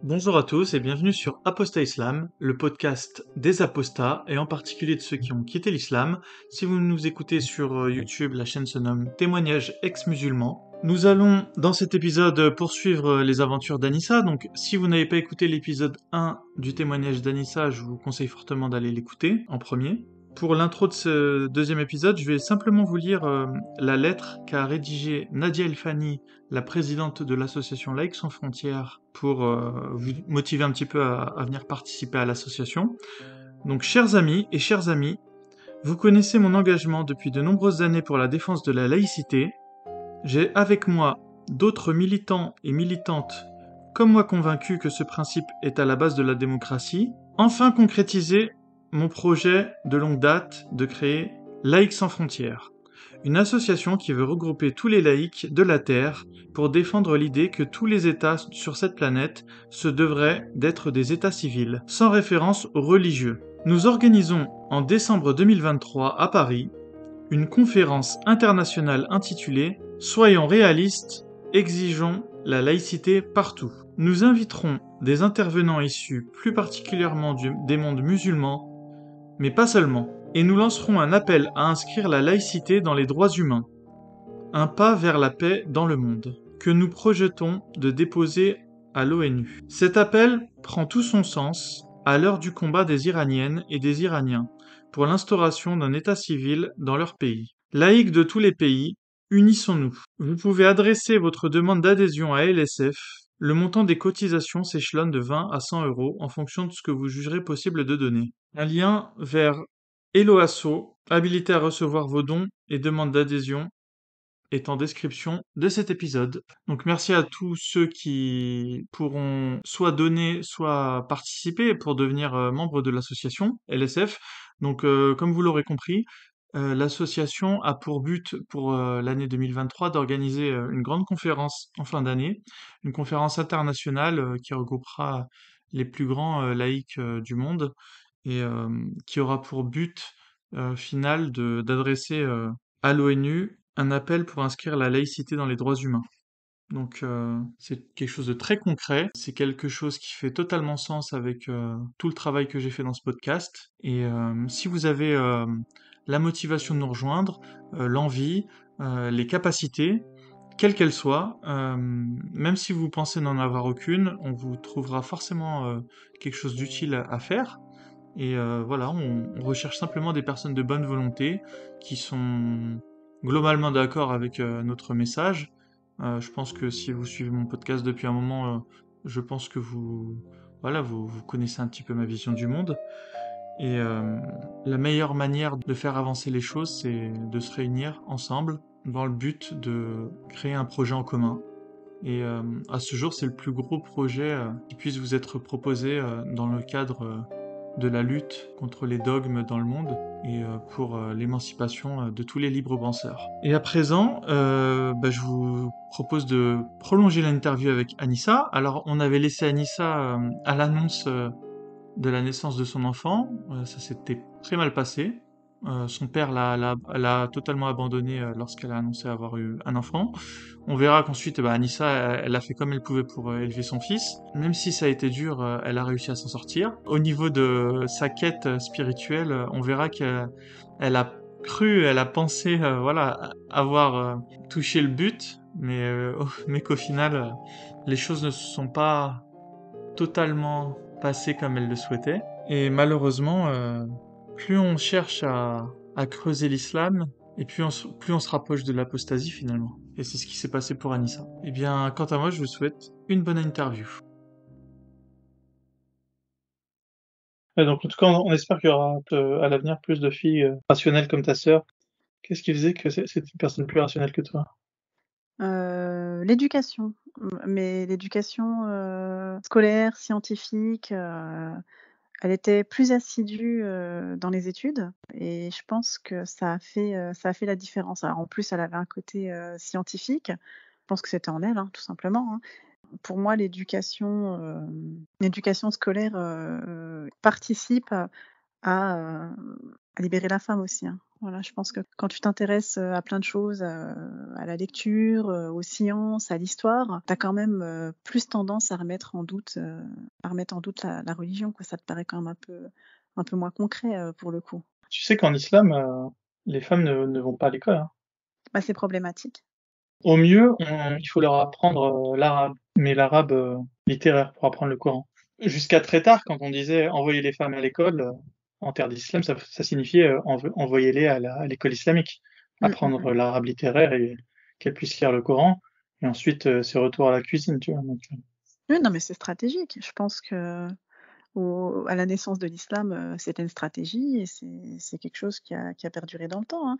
Bonjour à tous et bienvenue sur Apostat Islam, le podcast des apostats et en particulier de ceux qui ont quitté l'islam. Si vous nous écoutez sur YouTube, la chaîne se nomme Témoignages ex-musulmans. Nous allons dans cet épisode poursuivre les aventures d'Anissa, donc si vous n'avez pas écouté l'épisode 1 du témoignage d'Anissa, je vous conseille fortement d'aller l'écouter en premier. Pour l'intro de ce deuxième épisode, je vais simplement vous lire la lettre qu'a rédigée Nadia El Fani, la présidente de l'association Laïcs sans frontières, pour vous motiver un petit peu à venir participer à l'association. Donc, chers amis et chères amies, vous connaissez mon engagement depuis de nombreuses années pour la défense de la laïcité. J'ai avec moi d'autres militants et militantes comme moi convaincus que ce principe est à la base de la démocratie. Enfin concrétiser mon projet de longue date de créer Laïcs sans frontières, une association qui veut regrouper tous les laïcs de la Terre pour défendre l'idée que tous les États sur cette planète se devraient d'être des États civils, sans référence aux religieux. Nous organisons en décembre 2023 à Paris une conférence internationale intitulée Soyons réalistes, exigeons la laïcité partout. Nous inviterons des intervenants issus plus particulièrement des mondes musulmans, mais pas seulement, et nous lancerons un appel à inscrire la laïcité dans les droits humains, un pas vers la paix dans le monde, que nous projetons de déposer à l'ONU. Cet appel prend tout son sens à l'heure du combat des Iraniennes et des Iraniens pour l'instauration d'un État civil dans leur pays. Laïcs de tous les pays, unissons-nous. Vous pouvez adresser votre demande d'adhésion à LSF. Le montant des cotisations s'échelonne de 20 à 100 euros en fonction de ce que vous jugerez possible de donner. Un lien vers Eloasso, habilité à recevoir vos dons et demandes d'adhésion, est en description de cet épisode. Donc merci à tous ceux qui pourront soit donner, soit participer pour devenir membre de l'association LSF. Donc comme vous l'aurez compris, l'association a pour but pour l'année 2023 d'organiser une grande conférence en fin d'année, une conférence internationale qui regroupera les plus grands laïcs du monde et qui aura pour but final d'adresser à l'ONU un appel pour inscrire la laïcité dans les droits humains. Donc c'est quelque chose de très concret, c'est quelque chose qui fait totalement sens avec tout le travail que j'ai fait dans ce podcast. Et si vous avez la motivation de nous rejoindre, l'envie, les capacités, quelles qu'elles soient, même si vous pensez n'en avoir aucune, on vous trouvera forcément quelque chose d'utile à faire. Et voilà, on recherche simplement des personnes de bonne volonté qui sont globalement d'accord avec notre message. Je pense que si vous suivez mon podcast depuis un moment, je pense que voilà, vous connaissez un petit peu ma vision du monde. Et la meilleure manière de faire avancer les choses, c'est de se réunir ensemble dans le but de créer un projet en commun. Et à ce jour, c'est le plus gros projet qui puisse vous être proposé dans le cadre de la lutte contre les dogmes dans le monde et pour l'émancipation de tous les libres penseurs. Et à présent, je vous propose de prolonger l'interview avec Anissa. Alors, on avait laissé Anissa à l'annonce de la naissance de son enfant. Ça s'était très mal passé. Son père l'a totalement abandonnée lorsqu'elle a annoncé avoir eu un enfant. On verra qu'ensuite, Anissa, elle a fait comme elle pouvait pour élever son fils. Même si ça a été dur, elle a réussi à s'en sortir. Au niveau de sa quête spirituelle, on verra qu'elle a cru, elle a pensé, voilà, avoir touché le but, mais qu'au final, les choses ne se sont pas totalement passées comme elle le souhaitait. Et malheureusement, plus on cherche à creuser l'islam, et plus on se rapproche de l'apostasie finalement. Et c'est ce qui s'est passé pour Anissa. Eh bien, quant à moi, je vous souhaite une bonne interview. Donc, en tout cas, on espère qu'il y aura à l'avenir plus de filles rationnelles comme ta sœur. Qu'est-ce qui faisait que c'est une personne plus rationnelle que toi? L'éducation, mais l'éducation, scolaire, scientifique, elle était plus assidue, dans les études et je pense que ça a fait la différence. Alors en plus, elle avait un côté, scientifique. Je pense que c'était en elle, hein, tout simplement, hein. Pour moi, l'éducation scolaire, participe à libérer la femme aussi, hein. Voilà, je pense que quand tu t'intéresses, à plein de choses, à la lecture, aux sciences, à l'histoire, tu as quand même, plus tendance à remettre en doute la religion, quoi. Ça te paraît quand même un peu moins concret, pour le coup. Tu sais qu'en islam, les femmes ne vont pas à l'école, hein. Bah, c'est problématique. Au mieux, il faut leur apprendre, l'arabe, mais l'arabe, littéraire pour apprendre le Coran. Jusqu'à très tard, quand on disait: «Envoyer les femmes à l'école», en terre d'islam, ça signifiait, envoyer-les à l'école islamique. Mmh, mmh mh. Apprendre l'arabe littéraire et qu'elles puissent lire le Coran et ensuite, c'est retour à la cuisine, tu vois? Donc Oui, non, mais c'est stratégique. Je pense que à la naissance de l'islam, c'était une stratégie et c'est quelque chose qui a perduré dans le temps, hein.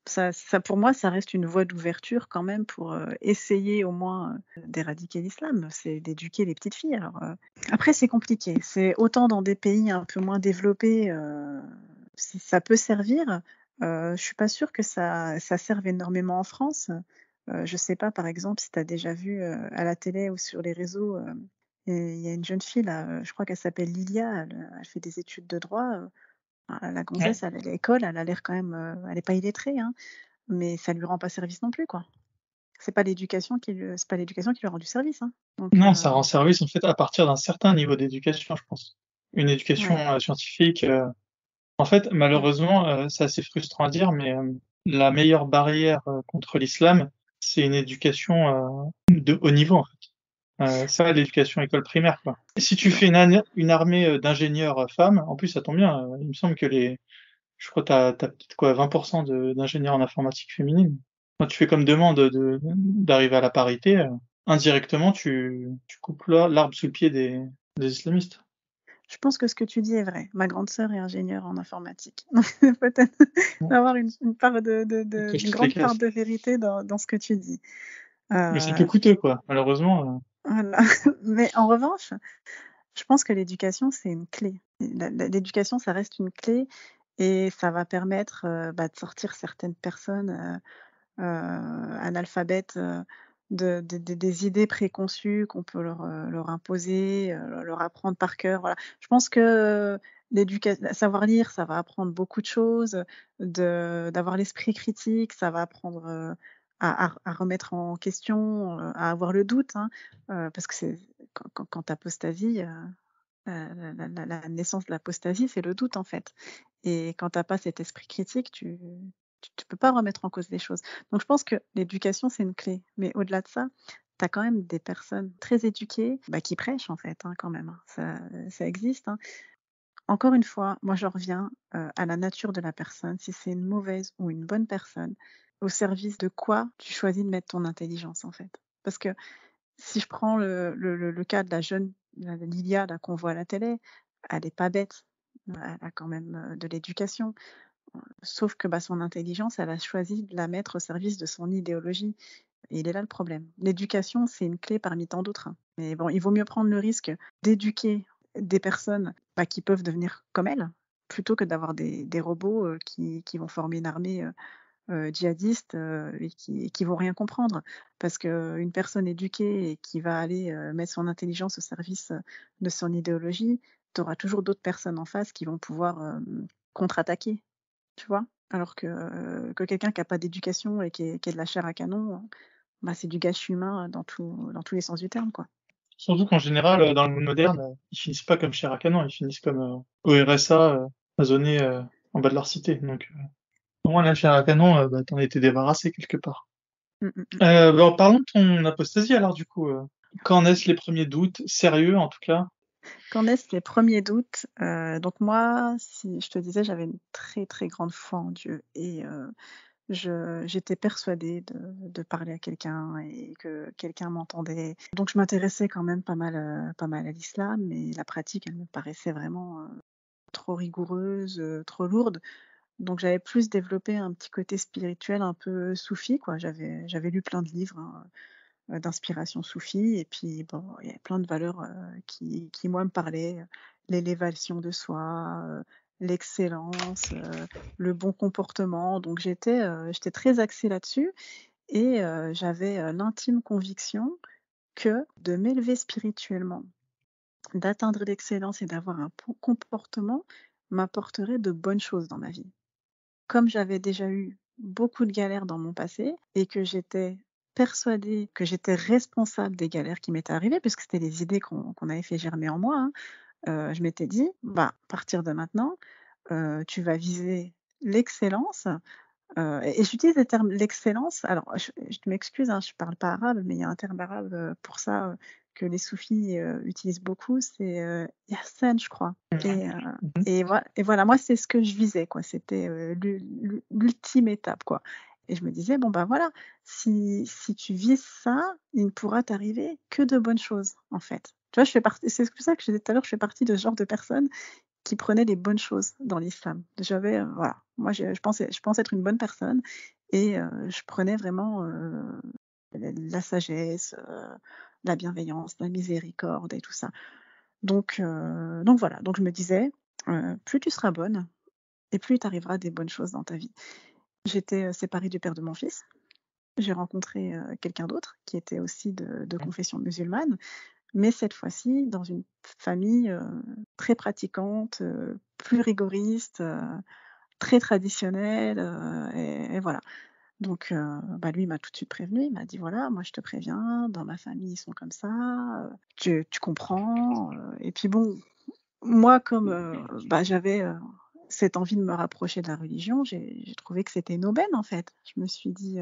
Ça pour moi, ça reste une voie d'ouverture quand même pour, essayer au moins, d'éradiquer l'islam. C'est d'éduquer les petites filles. Alors, après c'est compliqué. C'est autant dans des pays un peu moins développés, ça peut servir. Je suis pas sûre que ça serve énormément en France. Je sais pas, par exemple, si tu as déjà vu, à la télé ou sur les réseaux, et il y a une jeune fille là, je crois qu'elle s'appelle Lilia, elle fait des études de droit, la ouais. gonzesse, elle est à l'école, elle a l'air quand même, elle est pas illettrée, hein, mais ça lui rend pas service non plus, quoi. C'est pas l'éducation qui lui a rendu service, hein, donc Non, ça rend service, en fait, à partir d'un certain niveau d'éducation, je pense. Une éducation, ouais. scientifique, en fait, Mmh. malheureusement, c'est assez frustrant à dire, mais, la meilleure barrière, contre l'islam, c'est une éducation, de haut niveau, en fait. Ça, l'éducation école primaire, quoi. Et si tu Bah, fais une armée, d'ingénieurs, femmes, en plus ça tombe bien, il me semble que je crois tu as peut-être quoi, 20 de d'ingénieurs en informatique féminines. Quand tu fais comme demande, d'arriver à la parité, indirectement tu coupes l'arbre sous le pied des islamistes. je pense que ce que tu dis est vrai. Ma grande sœur est ingénieure en informatique, donc peut-être Ouais, d'avoir une part ils cochent une toutes les grande part cases. de vérité dans ce que tu dis. Mais c'est plus Heu, coûteux, quoi. Malheureusement, voilà. Mais en revanche, je pense que l'éducation, c'est une clé. L'éducation, ça reste une clé et ça va permettre, bah, de sortir certaines personnes, analphabètes, des idées préconçues qu'on peut leur imposer, leur apprendre par cœur, voilà. Je pense que savoir lire, ça va apprendre beaucoup de choses, d'avoir l'esprit critique, ça va apprendre, à remettre en question, à avoir le doute, hein, parce que c'est quand tu apostasies, la naissance de l'apostasie, c'est le doute, en fait, et quand tu as pas cet esprit critique, tu peux pas remettre en cause les choses. Donc je pense que l'éducation, c'est une clé, mais au-delà de ça, tu as quand même des personnes très éduquées, bah, qui prêchent, en fait, hein, quand même, hein. Ça existe, hein. Encore une fois, moi, je reviens, à la nature de la personne, si c'est une mauvaise ou une bonne personne, au service de quoi tu choisis de mettre ton intelligence, en fait. Parce que si je prends le cas de la jeune Lilia là qu'on voit à la télé, elle est pas bête. Elle a quand même, de l'éducation. Sauf que, bah, son intelligence, elle a choisi de la mettre au service de son idéologie et il est là le problème. L'éducation, c'est une clé parmi tant d'autres, hein. Mais bon, il vaut mieux prendre le risque d'éduquer des personnes, bah, qui peuvent devenir comme elle, plutôt que d'avoir des robots, qui vont former une armée, djihadistes, et qui vont rien comprendre. Parce qu'une personne éduquée et qui va aller, mettre son intelligence au service, de son idéologie, tu auras toujours d'autres personnes en face qui vont pouvoir, contre-attaquer, tu vois? Alors que quelqu'un qui a pas d'éducation et qui est de la chair à canon, bah, c'est du gâchis humain, dans tous les sens du terme, quoi. surtout qu'en général, dans le monde moderne, ils finissent pas comme chair à canon, ils finissent comme, au RSA, asonnés, en bas de leur cité. Donc, au moins la chair à canon, bah, tu en étais débarrassé quelque part. Mmh, mmh mh. Bah, parlons de ton apostasie alors du coup, quand naissent les premiers doutes, sérieux en tout cas? Quand naissent les premiers doutes, donc moi, si je te disais, j'avais une très, très grande foi en Dieu et j'étais persuadée de parler à quelqu'un et que quelqu'un m'entendait. Donc je m'intéressais quand même pas mal à l'islam, mais la pratique, elle me paraissait vraiment, trop rigoureuse, trop lourde. Donc j'avais plus développé un petit côté spirituel un peu soufi, quoi. J'avais lu plein de livres, hein, d'inspiration soufie et puis bon, il y avait plein de valeurs, qui moi me parlaient, l'élévation de soi, l'excellence, le bon comportement. Donc j'étais très axée là-dessus et j'avais, l'intime conviction que de m'élever spirituellement, d'atteindre l'excellence et d'avoir un bon comportement m'apporterait de bonnes choses dans ma vie. comme j'avais déjà eu beaucoup de galères dans mon passé et que j'étais persuadée que j'étais responsable des galères qui m'étaient arrivées, puisque c'était les idées qu'on avait fait germer en moi, hein, je m'étais dit: «Bah, à partir de maintenant, tu vas viser l'excellence». Et j'utilise le terme l'excellence. Alors, je m'excuse, hein, je parle pas arabe, mais il y a un terme arabe, pour ça, que les soufis, utilisent beaucoup, c'est, ihsan, je crois. Ouais. Et Mmh. et voilà, moi, c'est ce que je visais, quoi. C'était, l'ultime étape, quoi. Et je me disais: «Bon, bah, voilà, si tu vises ça, il ne pourra t'arriver que de bonnes choses, en fait». Tu vois, je fais partie c'est pour ça que je disais tout à l'heure, je fais partie de ce genre de personnes qui prenait les bonnes choses dans l'islam. J'avais, voilà, moi je pense être une bonne personne et je prenais vraiment, la sagesse, la bienveillance, la miséricorde et tout ça. Donc voilà, donc je me disais, plus tu seras bonne et plus il t'arrivera des bonnes choses dans ta vie. J'étais, séparée du père de mon fils. J'ai rencontré, quelqu'un d'autre qui était aussi de confession musulmane, mais cette fois-ci dans une famille, très pratiquante, plus rigoriste, très traditionnelle, et voilà. Donc bah, lui, il m'a tout de suite prévenue, il m'a dit: «Voilà, moi je te préviens, dans ma famille, ils sont comme ça, tu comprends?» Et puis bon, moi comme, bah, j'avais, cette envie de me rapprocher de la religion, j'ai trouvé que c'était une aubaine, en fait. Je me suis dit,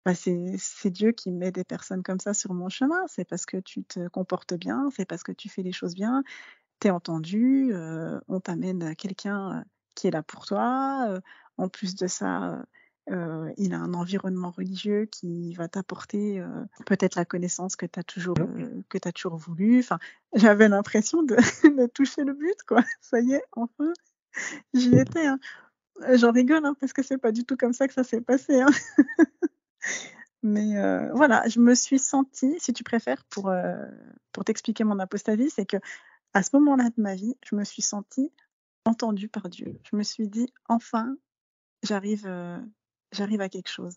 bah, c'est Dieu qui met des personnes comme ça sur mon chemin. C'est parce que tu te comportes bien, c'est parce que tu fais les choses bien, tu es entendu, on t'amène quelqu'un, qui est là pour toi, en plus de ça, il a un environnement religieux qui va t'apporter, peut-être la connaissance que tu as toujours voulu. Enfin, j'avais l'impression de de toucher le but, quoi. Ça y est, enfin, j'y étais, hein. J'en rigole, hein, parce que c'est pas du tout comme ça que ça s'est passé, hein. Mais voilà, je me suis sentie, si tu préfères, pour t'expliquer mon apostasie, c'est que à ce moment-là de ma vie, je me suis sentie entendue par Dieu. Je me suis dit: «Enfin, j'arrive, j'arrive à quelque chose».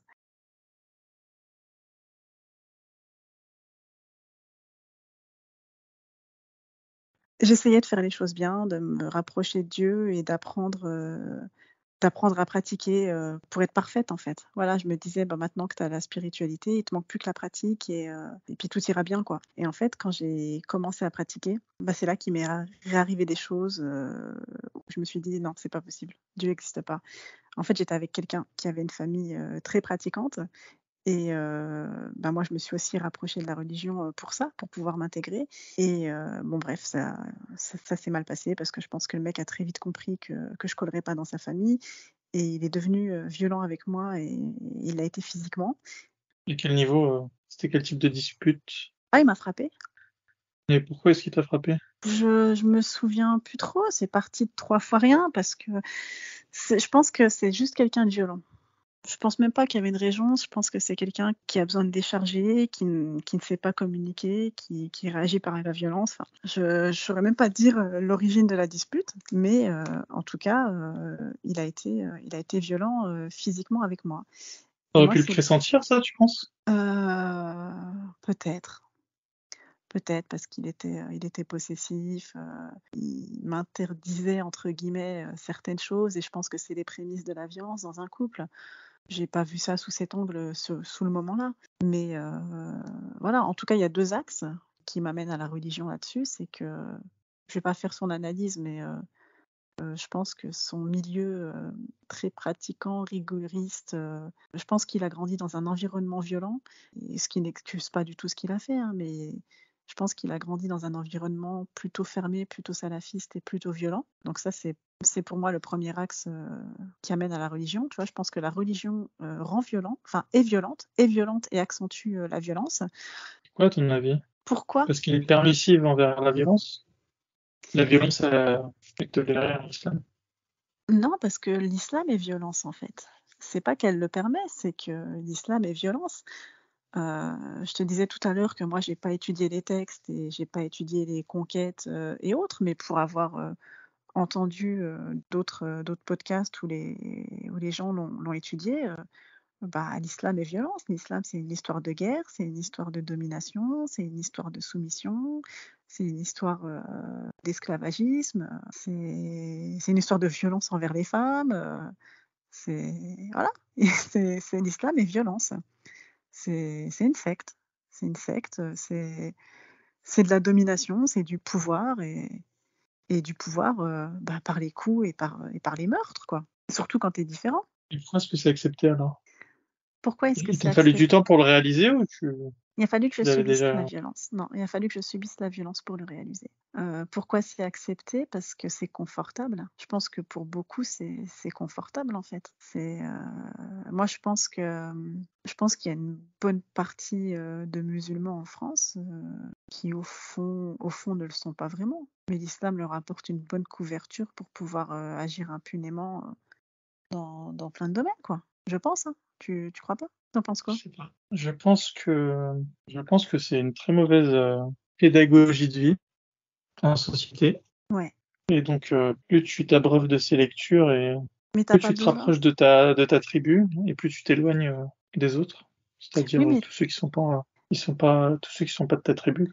J'essayais de faire les choses bien, de me rapprocher de Dieu et d'apprendre à pratiquer, pour être parfaite, en fait. Voilà, je me disais: «Bah, maintenant que tu as la spiritualité, il te manque plus que la pratique et puis tout ira bien, quoi». Et en fait, quand j'ai commencé à pratiquer, bah, c'est là qu'il m'est réarrivé des choses, où je me suis dit: «Non, c'est pas possible, Dieu n'existe pas». En fait, j'étais avec quelqu'un qui avait une famille, très pratiquante et bah, moi, je me suis aussi rapprochée de la religion, pour ça, pour pouvoir m'intégrer et bon bref, ça s'est mal passé parce que je pense que le mec a très vite compris que je collerais pas dans sa famille et il est devenu, violent avec moi et il l'a été physiquement. Et quel niveau, c'était quel type de dispute? Ah, il m'a frappée. Et pourquoi est-ce qu'il t'a frappé? Je me souviens plus trop, c'est parti de 3 fois rien parce que je pense que c'est juste quelqu'un de violent. Je pense même pas qu'il y avait une raison, je pense que c'est quelqu'un qui a besoin de décharger, qui ne sait pas communiquer, qui réagit par la violence. Enfin, je saurais même pas dire, l'origine de la dispute, mais en tout cas, il a été violent, physiquement avec moi Tu et aurais moi pu le c'est pressentir ça, tu penses? peut-être, peut-être parce il était possessif, il «m'interdisait» entre guillemets, certaines choses et je pense que c'est les prémices de la violence dans un couple. J'ai pas vu ça sous cet angle, sous le moment-là. Mais voilà, en tout cas, il y a 2 axes qui m'amènent à la religion là-dessus. C'est que je vais pas faire son analyse, mais je pense que son milieu, très pratiquant, rigoriste, je pense qu'il a grandi dans un environnement violent et ce qui n'excuse pas du tout ce qu'il a fait, hein, mais je pense qu'il a grandi dans un environnement plutôt fermé, plutôt salafiste et plutôt violent. Donc ça, c'est pour moi le premier axe, qui amène à la religion, tu vois? Je pense que la religion, rend violent, enfin est violente et accentue, la violence. Pourquoi à ton avis? Pourquoi? Parce qu'il est permissif envers la violence? La violence, est tolérée en islam? Non, parce que l'islam est violence, en fait. C'est pas qu'elle le permet, c'est que l'islam est violence. Je te disais tout à l'heure que moi j'ai pas étudié les textes et j'ai pas étudié les conquêtes, et autres, mais pour avoir, entendu, d'autres podcasts où les gens l'ont étudié, bah, l'islam est violence. L'islam, c'est une histoire de guerre, c'est une histoire de domination, c'est une histoire de soumission, c'est une histoire, d'esclavagisme, c'est une histoire de violence envers les femmes, Voilà. Et l'islam est violence. C'est une secte. C'est une secte. C'est de la domination, c'est du pouvoir et du pouvoir par les coups et par les meurtres, quoi. Surtout quand tu es différent. Et pourquoi est-ce que c'est accepté alors? Pourquoi est-ce que Il c'est t'a fallu du accepté? temps pour le réaliser ou Il a fallu que je tu l'avais subisse la déjà? violence. Non, il a fallu que je subisse la violence pour le réaliser. Pourquoi c'est accepté? Parce que c'est confortable. Je pense que pour beaucoup, c'est confortable, en fait. Moi, je pense qu'il y a une bonne partie, de musulmans en France, qui au fond ne le sont pas vraiment. Mais l'islam leur apporte une bonne couverture pour pouvoir, agir impunément, dans plein de domaines, quoi. Je pense, hein. Tu crois pas? Tu en penses Je quoi? sais pas. Je pense que c'est une très mauvaise pédagogie de vie en société. Ouais. Et donc, plus tu t'abreuves de ces lectures et Mais t'as plus pas tu te besoin. rapproches de ta tribu et plus tu t'éloignes des autres, c'est-à-dire Oui, mais tous ceux qui sont pas, tous ceux qui sont pas de ta tribu.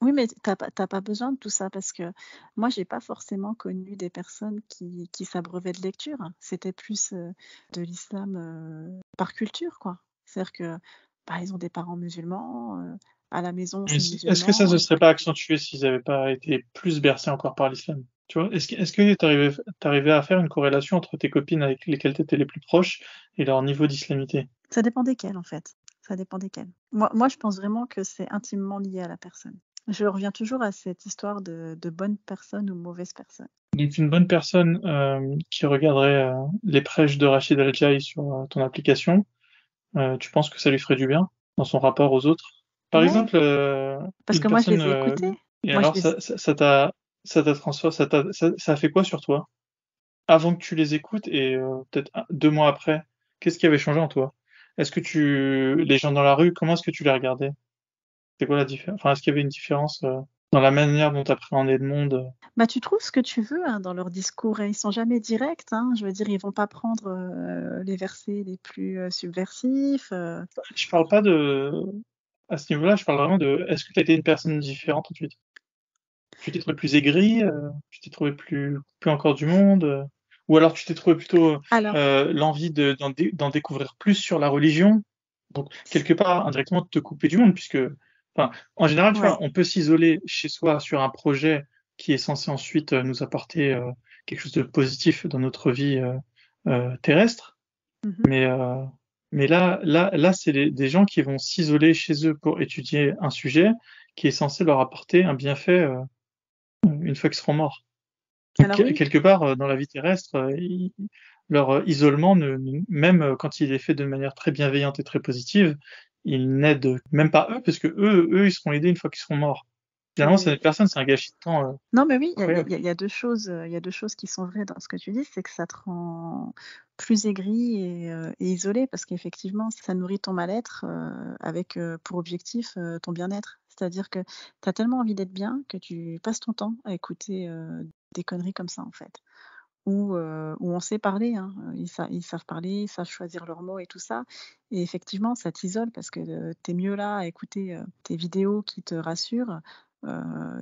Oui, mais t'as pas besoin de tout ça parce que moi, j'ai pas forcément connu des personnes qui s'abreuvaient de lecture. C'était plus de l'islam par culture, quoi. C'est-à-dire que bah, ils ont des parents musulmans, à la maison, Mais c'est est-ce que ça musulman. se serait pas accentué s'ils n'avaient pas été plus bercés encore par l'islam? Tu vois, est-ce que t'arrivais à faire une corrélation entre tes copines avec lesquelles tu étais les plus proches et leur niveau d'islamité? Ça dépend desquels, en fait. Ça dépend desquels. Moi, je pense vraiment que c'est intimement lié à la personne. Je reviens toujours à cette histoire de bonne personne ou mauvaise personne. Donc une bonne personne qui regarderait les prêches de Rachid El-Jaï sur ton application, tu penses que ça lui ferait du bien dans son rapport aux autres? Par Ouais, exemple, parce une que moi, je personne, les ai écoutés. et Moi, je alors les... ça t'a transformé, ça a fait quoi sur toi? Avant que tu les écoutes et peut-être 2 mois après, qu'est-ce qui avait changé en toi? Les gens dans la rue, comment est-ce que tu les regardais? C'est quoi la différence? Enfin, est-ce qu'il y avait une différence dans la manière dont tu appréhendais le monde? Bah, tu trouves ce que tu veux, hein, dans leur discours et ils sont jamais directs, hein. Je veux dire, ils vont pas prendre, les versets les plus, subversifs. Je parle pas de, à ce niveau-là, je parle vraiment de, est-ce que tu as été une personne différente ensuite? Tu t'es trouvé plus aigri, tu t'es trouvé plus coupé encore du monde, ou alors tu t'es trouvé plutôt Alors l'envie d'en découvrir plus sur la religion, donc quelque part indirectement te couper du monde, puisque, enfin, en général, tu ouais. vois, on peut s'isoler chez soi sur un projet qui est censé ensuite nous apporter quelque chose de positif dans notre vie terrestre, Mmh. mais là, c'est des gens qui vont s'isoler chez eux pour étudier un sujet qui est censé leur apporter un bienfait une fois qu'ils seront morts. Donc Alors oui, quelque part, dans la vie terrestre, leur isolement, même quand il est fait de manière très bienveillante et très positive, il n'aide même pas eux, parce que eux, ils seront aidés une fois qu'ils seront morts. Finalement, mais cette personne, c'est un gâchis de temps non, mais oui, incroyable. il y a 2 choses, il y a 2 choses qui sont vraies dans ce que tu dis, c'est que ça te rend plus aigri et isolé parce qu'effectivement, ça nourrit ton mal-être, avec, pour objectif, ton bien-être. C'est-à-dire que tu as tellement envie d'être bien que tu passes ton temps à écouter, des conneries comme ça, en fait. Où on sait parler, hein, ils savent parler, ils savent choisir leurs mots et tout ça et effectivement, ça t'isole parce que, tu es mieux là à écouter, tes vidéos qui te rassurent,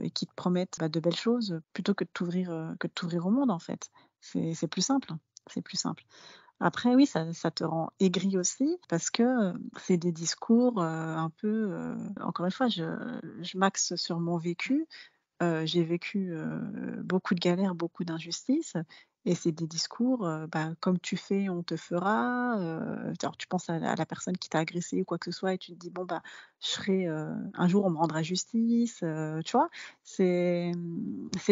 et qui te promettent, bah, de belles choses, plutôt que de t'ouvrir au monde, en fait. C'est plus simple, c'est plus simple. Après oui, ça te rend aigri aussi parce que, c'est des discours, un peu, encore une fois, je m'axe sur mon vécu. J'ai vécu, beaucoup de galères, beaucoup d'injustices et c'est des discours, bah, comme tu fais, on te fera, alors tu penses à la personne qui t'a agressé ou quoi que ce soit et tu te dis: «Bon, bah, je serai, un jour on me rendra justice», tu vois? C'est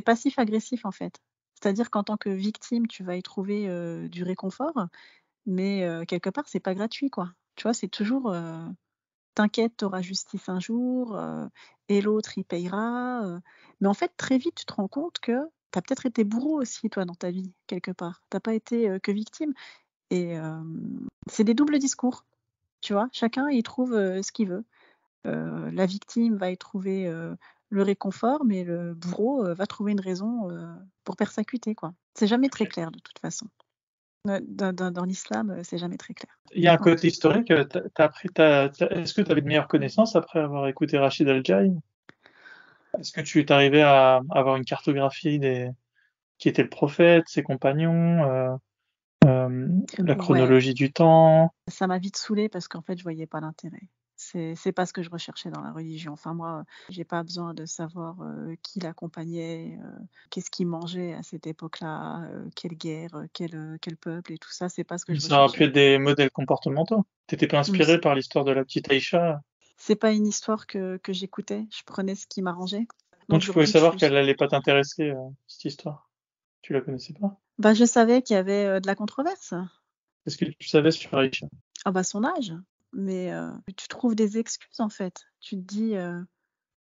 passif-agressif, en fait. C'est-à-dire qu'en tant que victime, tu vas y trouver, du réconfort, mais quelque part, c'est pas gratuit, quoi. Tu vois? C'est toujours, «T'inquiète, tu auras justice un jour, et l'autre il payera», mais en fait, très vite, tu te rends compte que tu as peut-être été bourreau aussi, toi, dans ta vie, quelque part. Tu as pas été, que victime et c'est des doubles discours, tu vois? Chacun y trouve, ce qu'il veut. La victime va y trouver, le réconfort, mais le bourreau, va trouver une raison, pour persécuter, quoi. C'est jamais très clair de toute façon. Dans l'islam, c'est jamais très clair. Il y a un Ouais. côté historique, est-ce que tu avais de meilleures connaissances après avoir écouté Rachid El-Jaï? Est-ce que tu t'arrivais à avoir une cartographie qui était le prophète, ses compagnons, La Ouais, chronologie du temps. ça m'a vite saoulée parce qu'en fait, je voyais pas l'intérêt. C'est pas ce que je recherchais dans la religion. Enfin moi, j'ai pas besoin de savoir, qui l'accompagnait, qu'est-ce qu'il mangeait à cette époque-là, quelle guerre, quel peuple et tout ça, c'est pas ce que je Ça aurait pu recherchais. être des modèles comportementaux. T'étais pas Mmh, inspiré par l'histoire de la petite Aïcha? c'est pas une histoire que j'écoutais, je prenais ce qui m'arrangeait. Donc Donc tu pouvais donc je savoir suis qu'elle allait pas t'intéresser, cette histoire. Tu la connaissais pas? bah, je savais qu'il y avait, de la controverse. Qu'est-ce que tu savais sur Aïcha? Ah bah, son âge, mais tu trouves des excuses, en fait. Tu te dis,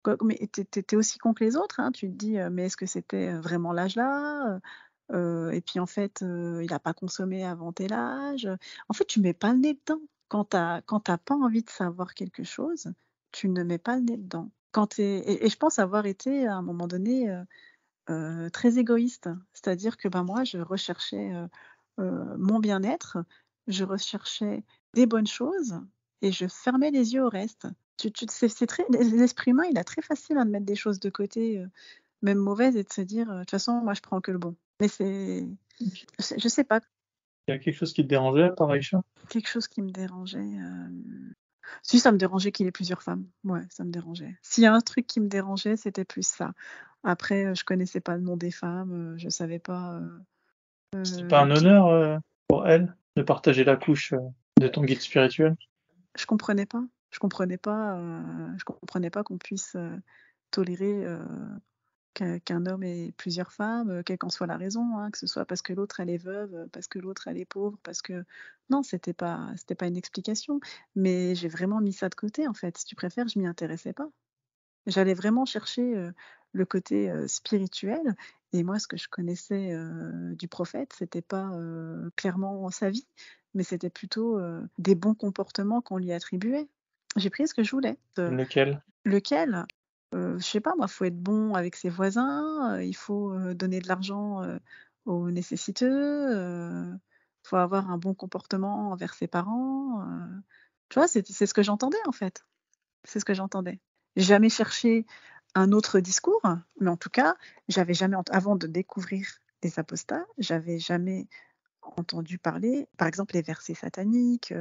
quoi mais tu es aussi con que les autres, hein. Tu te dis, «Mais est-ce que c'était, vraiment l'âge là?» Et puis en fait, il a pas consommé avant tel âge, En fait, tu mets pas le nez dedans. Quand tu as pas envie de savoir quelque chose, tu ne mets pas le nez dedans. Quand tu et je pense avoir été à un moment donné, très égoïste. C'est-à-dire que, ben, moi, je recherchais, mon bien-être, je recherchais des bonnes choses et je fermais les yeux au reste. Tu c'est très l'esprit humain, il a très facile à mettre des choses de côté, même mauvaises et de se dire, «De toute façon, moi, je prends que le bon». Mais c'est OK. je sais pas, Il y a quelque chose qui te dérangeait par Aïcha? quelque chose qui me dérangeait, si ça me dérangeait qu'il ait plusieurs femmes. Ouais, ça me dérangeait. S'il y a un truc qui me dérangeait, c'était plus ça. Après, je connaissais pas le nom des femmes, je savais pas, C'était pas un qui honneur, pour elle, de partager la couche, de ton guide spirituel? je comprenais pas. Je comprenais pas qu'on puisse, tolérer, qu'un homme ait plusieurs femmes, quelle qu'en soit la raison, hein, que ce soit parce que l'autre elle est veuve, parce que l'autre elle est pauvre, parce que non, c'était pas une explication. Mais j'ai vraiment mis ça de côté, en fait. Si tu préfères, je m'y intéressais pas. J'allais vraiment chercher, le côté, spirituel et moi ce que je connaissais, du prophète, c'était pas, clairement sa vie, mais c'était plutôt, des bons comportements qu'on lui attribuait. J'ai pris ce que je voulais. Lequel? Lequel? Je sais pas moi, faut être bon avec ses voisins, il faut, donner de l'argent, aux nécessiteux, faut avoir un bon comportement envers ses parents, tu vois? C'est ce que j'entendais en fait. C'est ce que j'entendais. J'ai jamais cherché un autre discours, mais en tout cas, j'avais jamais ent avant de découvrir les apostats, j'avais jamais entendu parler, par exemple, les versets sataniques,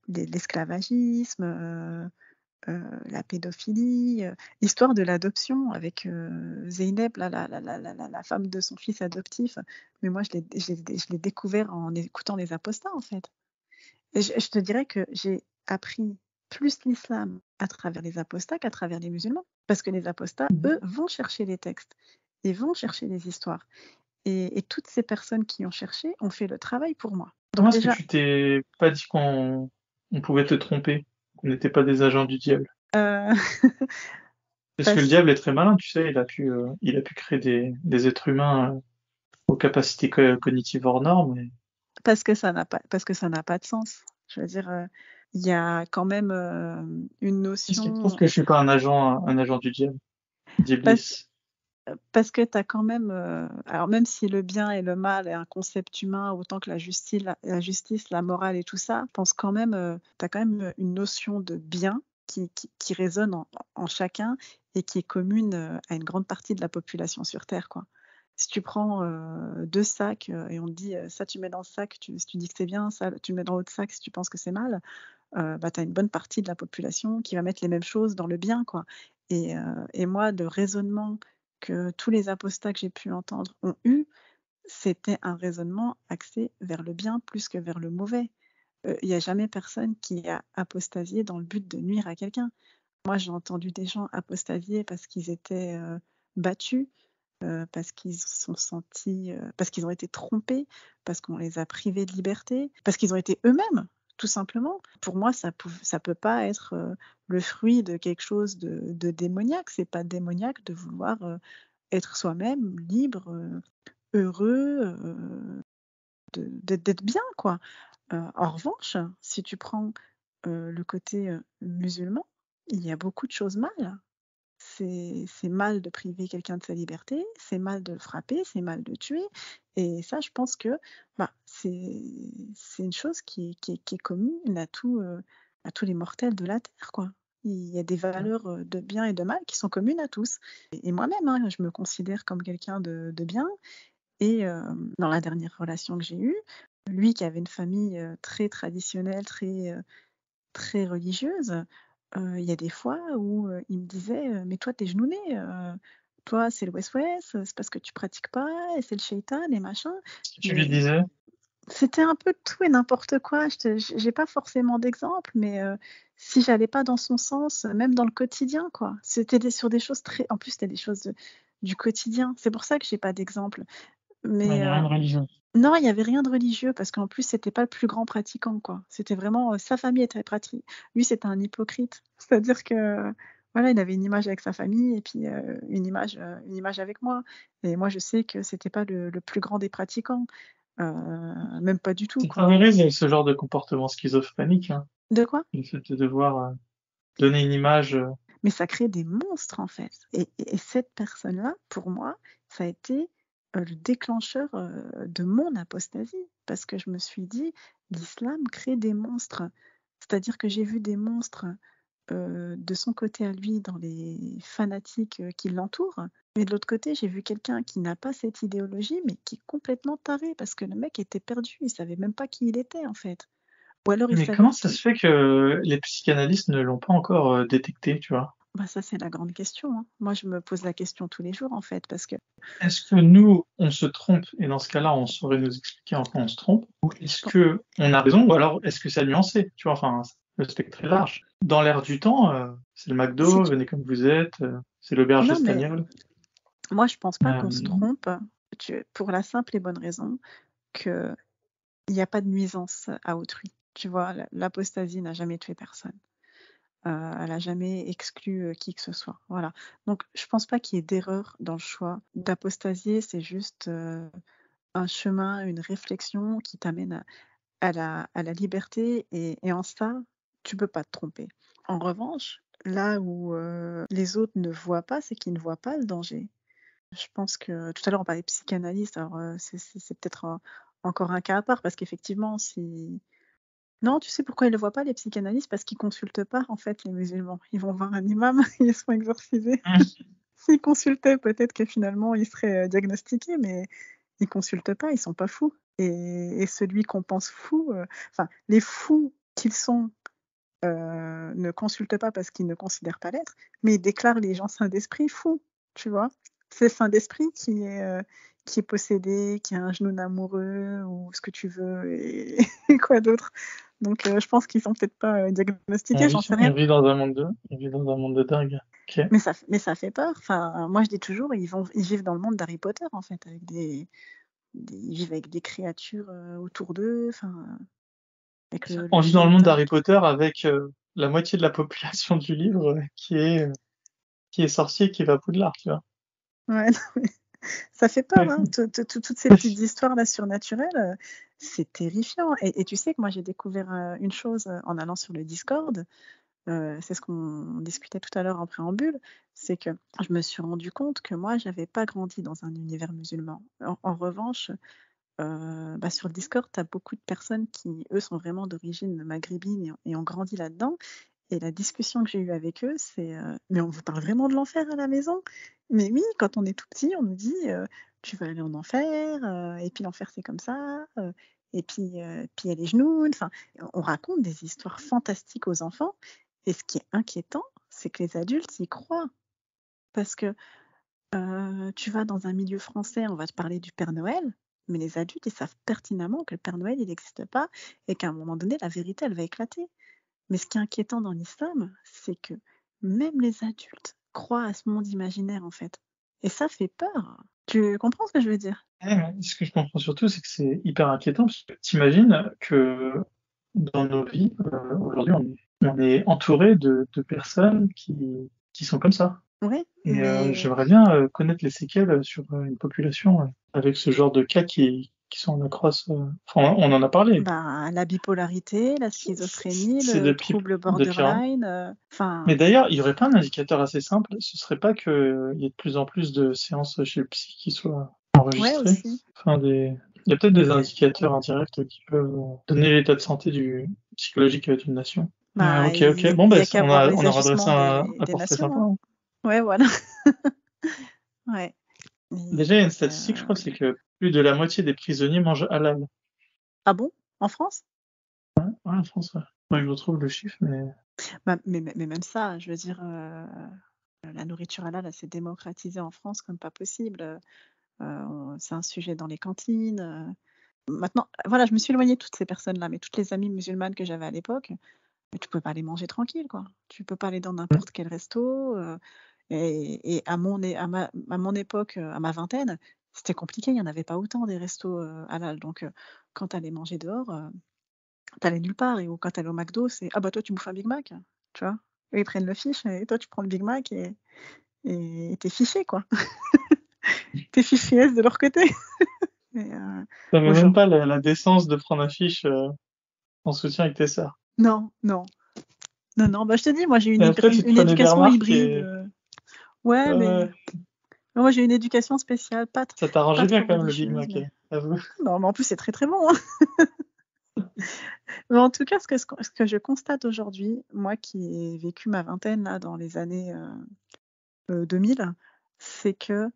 l'esclavagisme, la pédophilie, l'histoire de l'adoption avec, Zeynep, là, la femme de son fils adoptif. Mais moi, je l'ai découvert en écoutant les apostats, en fait. Et je te dirais que j'ai appris plus l'islam à travers les apostats qu'à travers les musulmans. Parce que les apostats, Mmh. eux, vont chercher les textes et vont chercher les histoires. Et toutes ces personnes qui ont cherché ont fait le travail pour moi. Comment Donc est-ce que déjà, tu t'es pas dit qu'on pouvait te tromper, qu'on n'était pas des agents du diable? heu, Parce que le parce diable est très malin, tu sais, il a pu créer des êtres humains, aux capacités cognitives hors normes et parce que ça n'a pas de sens. Je veux dire, il y a quand même, une qu'est-ce qui te prouve notion que je suis pas un agent du diable, parce d'Iblis? Parce que tu as quand même, alors même si le bien et le mal est un concept humain autant que la justice, la morale et tout ça, je pense quand même, tu as quand même, une notion de bien qui résonne en chacun et qui est commune, à une grande partie de la population sur terre, quoi. Si tu prends, 2 sacs, et on te dit, «Ça tu mets dans le sac, si tu dis que c'est bien, ça tu le mets dans l'autre sac si tu penses que c'est mal», bah, tu as une bonne partie de la population qui va mettre les mêmes choses dans le bien, quoi. Et moi, le raisonnement que tous les apostats que j'ai pu entendre ont eu, c'était un raisonnement axé vers le bien plus que vers le mauvais. Il y a jamais personne qui a apostasié dans le but de nuire à quelqu'un. Moi, j'ai entendu des gens apostasier parce qu'ils étaient, battus, parce qu'ils se sont sentis, parce qu'ils ont été trompés, parce qu'on les a privés de liberté, parce qu'ils ont été eux-mêmes, tout simplement. Pour moi, ça peut pas être, le fruit de quelque chose de démoniaque. C'est pas démoniaque de vouloir, être soi-même, libre, heureux, d'être bien, quoi. En revanche, si tu prends, le côté, musulman, il y a beaucoup de choses mal. C'est mal de priver quelqu'un de sa liberté, c'est mal de le frapper, c'est mal de tuer et ça, je pense que, bah, c'est une chose qui est commune à tous les mortels de la terre, quoi. Il y a des valeurs, de bien et de mal qui sont communes à tous et moi-même, hein, je me considère comme quelqu'un de bien et dans la dernière relation que j'ai eue, Lui qui avait une famille très traditionnelle, très religieuse, il y a des fois où il me disait mais toi t'es genouné, toi c'est le West-West, c'est parce que tu pratiques pas, et c'est le shaitan et machin. Si tu lui Mais disais, c'était un peu tout et n'importe quoi. J'ai pas forcément d'exemple, mais si j'allais pas dans son sens, même dans le quotidien, quoi. Sur des choses très. En plus, c'était des choses du quotidien. C'est pour ça que j'ai pas d'exemple. il Mais n'y a rien de religieux. non, il y avait rien de religieux parce qu'en plus, c'était pas le plus grand pratiquant, quoi. C'était vraiment sa famille était pratiquante. Lui, c'était un hypocrite. C'est-à-dire que voilà, il avait une image avec sa famille et puis une image avec moi. Et moi, je sais que c'était pas le plus grand des pratiquants. Même pas du tout, Ça quoi. favorise ce genre de comportement schizophrénique, hein. De quoi? Le fait de devoir donner une image. Mais ça crée des monstres, en fait. Et cette personne-là, pour moi, ça a été le déclencheur de mon apostasie. Parce que je me suis dit, l'islam crée des monstres. C'est-à-dire que j'ai vu des monstres de son côté à lui dans les fanatiques qui l'entourent. Mais de l'autre côté, j'ai vu quelqu'un qui n'a pas cette idéologie, mais qui est complètement taré, parce que le mec était perdu, il savait même pas qui il était, en fait. Ou alors il Mais savait comment ça qui. se fait que les psychanalystes ne l'ont pas encore détecté, tu vois? Bah ça, c'est la grande question, hein. Moi, je me pose la question tous les jours, en fait, parce que Est-ce que nous, on se trompe et dans ce cas-là, on saurait nous expliquer en quoi on se trompe? Ou je est-ce pense. que on a raison? Ou alors est-ce que c'est nuancé? Tu vois, enfin, le spectre est large. Dans l'air du temps, c'est le Si McDo, tu... venez comme vous êtes, c'est l'auberge Non, mais espagnole. moi, je pense pas qu'on se Euh, trompe, pour la simple et bonne raison qu'il n'y a pas de nuisance à autrui. Tu vois, l'apostasie n'a jamais tué personne. Elle a jamais exclu qui que ce soit. Voilà. Donc, je pense pas qu'il y ait d'erreur dans le choix d'apostasier. C'est juste un chemin, une réflexion qui t'amène à la liberté. Et en ça, tu peux pas te tromper. En revanche, là où les autres ne voient pas, c'est qu'ils ne voient pas le danger. Je pense que tout à l'heure on parlait de psychanalyste, alors c'est peut-être encore un cas à part parce qu'effectivement, si non, tu sais pourquoi ils le voient pas les psychanalystes? Parce qu'ils consultent pas en fait les musulmans. Ils vont voir un imam, ils se font exorciser. S'ils consultaient, peut-être que finalement ils seraient diagnostiqués, mais ils consultent pas, ils sont pas fous. Et celui qu'on pense fou, enfin les fous qu'ils sont ne consultent pas parce qu'ils ne considèrent pas l'être, mais ils déclarent les gens saints d'esprit fous, tu vois? C'est saint d'esprit qui est possédé, qui a un genou amoureux ou ce que tu veux et et quoi d'autre. Donc je pense qu'ils sont peut-être pas diagnostiqués, j'en sais on rien. vit dans un monde on vit dans un monde de dingue. Ok. Mais ça fait peur. Enfin, moi je dis toujours, ils vivent dans le monde d'Harry Potter en fait, avec ils vivent avec des créatures autour d'eux, enfin, avec le On vit dans le monde shaitan. d'Harry Potter avec la moitié de la population du livre qui est sorcier et qui va à Poudlard, tu vois. Ouais, non, mais ça fait peur, hein. Toutes ces petites histoires là surnaturelles, c'est terrifiant. Et tu sais que moi j'ai découvert une chose en allant sur le Discord. C'est ce qu'on discutait tout à l'heure en préambule, c'est que je me suis rendu compte que moi j'avais pas grandi dans un univers musulman. En revanche, bah, sur le Discord, tu as beaucoup de personnes qui, eux, sont vraiment d'origine maghrébine et ont grandi là-dedans. Et la discussion que j'ai eue avec eux, c'est mais on vous parle vraiment de l'enfer à la maison? Mais oui, quand on est tout petit, on nous dit tu vas aller en enfer, et puis l'enfer c'est comme ça, et puis il y a les genoux. Enfin, on raconte des histoires fantastiques aux enfants. Et ce qui est inquiétant, c'est que les adultes y croient. Parce que tu vas dans un milieu français, on va te parler du Père Noël, mais les adultes, ils savent pertinemment que le Père Noël, il n'existe pas et qu'à un moment donné, la vérité, elle va éclater. Mais ce qui est inquiétant dans l'islam, c'est que même les adultes croient à ce monde imaginaire, en fait. Et ça fait peur. Tu comprends ce que je veux dire? Ouais, mais ce que je comprends surtout, c'est que c'est hyper inquiétant parce que t'imagines que dans nos vies, aujourd'hui, on est entouré de personnes qui sont comme ça. Oui, Et mais j'aimerais bien connaître les séquelles sur une population avec ce genre de cas qui sont en accroisse. Enfin, on en a parlé. bah, la bipolarité, la schizophrénie, C'est le trouble de pire en- borderline, enfin, Mais d'ailleurs, il y aurait pas un indicateur assez simple. Ce serait pas qu'il y ait de plus en plus de séances chez le psy qui soient ouais enregistrées. aussi. Enfin, il y a peut-être des indicateurs indirects qui peuvent donner l'état de santé psychologique d'une nation. Bah, Ok, ok. Bon, il y ben, a qu'à voir les on a redressé agissements un des portrait nations, sympa, hein. hein. Ouais, voilà. Ouais. Déjà, il y a une statistique, je Euh, crois, c'est que plus de la moitié des prisonniers mangent halal. Ah bon? En France? Ouais, en France, ouais. Faudrait que je retrouve le chiffre, mais Bah, mais même ça, je veux dire, la nourriture halal, elle s'est démocratisée en France comme pas possible, on c'est un sujet dans les cantines, maintenant voilà, je me suis éloignée de toutes ces personnes-là, mais toutes les amies musulmanes que j'avais à l'époque, mais tu peux pas aller manger tranquille, quoi. Tu peux pas aller dans mmh, n'importe quel resto, et à mon époque, à ma vingtaine, c'était compliqué, il y en avait pas autant des restos, halal, donc quand tu allais manger dehors, tu allais nulle part, ou quand tu allais au McDo, c'est: «Ah bah, toi, tu bouffes un Big Mac», tu vois? Eux, ils prennent le fish et toi, tu prends le Big Mac, et tu fiché, quoi. Tu es fiché de leur côté. Et tu même aujour pas la décence de prendre un fiche, en soutien avec tes sœurs. non, non, non, non, bah, je te dis, moi, j'ai eu Et après, tu te une prenais des éducation remarques hybride, et ouais, ouais, mais ouais, moi, j'ai eu une éducation spéciale, ça pas t'arrangeait bien trop quand même le Big religieuse, Mac, mais avoue. non, mais en plus, c'est très, très bon, hein. Mais en tout cas, ce que je constate aujourd'hui, moi qui ai vécu ma vingtaine là dans les années, 2000, c'est que,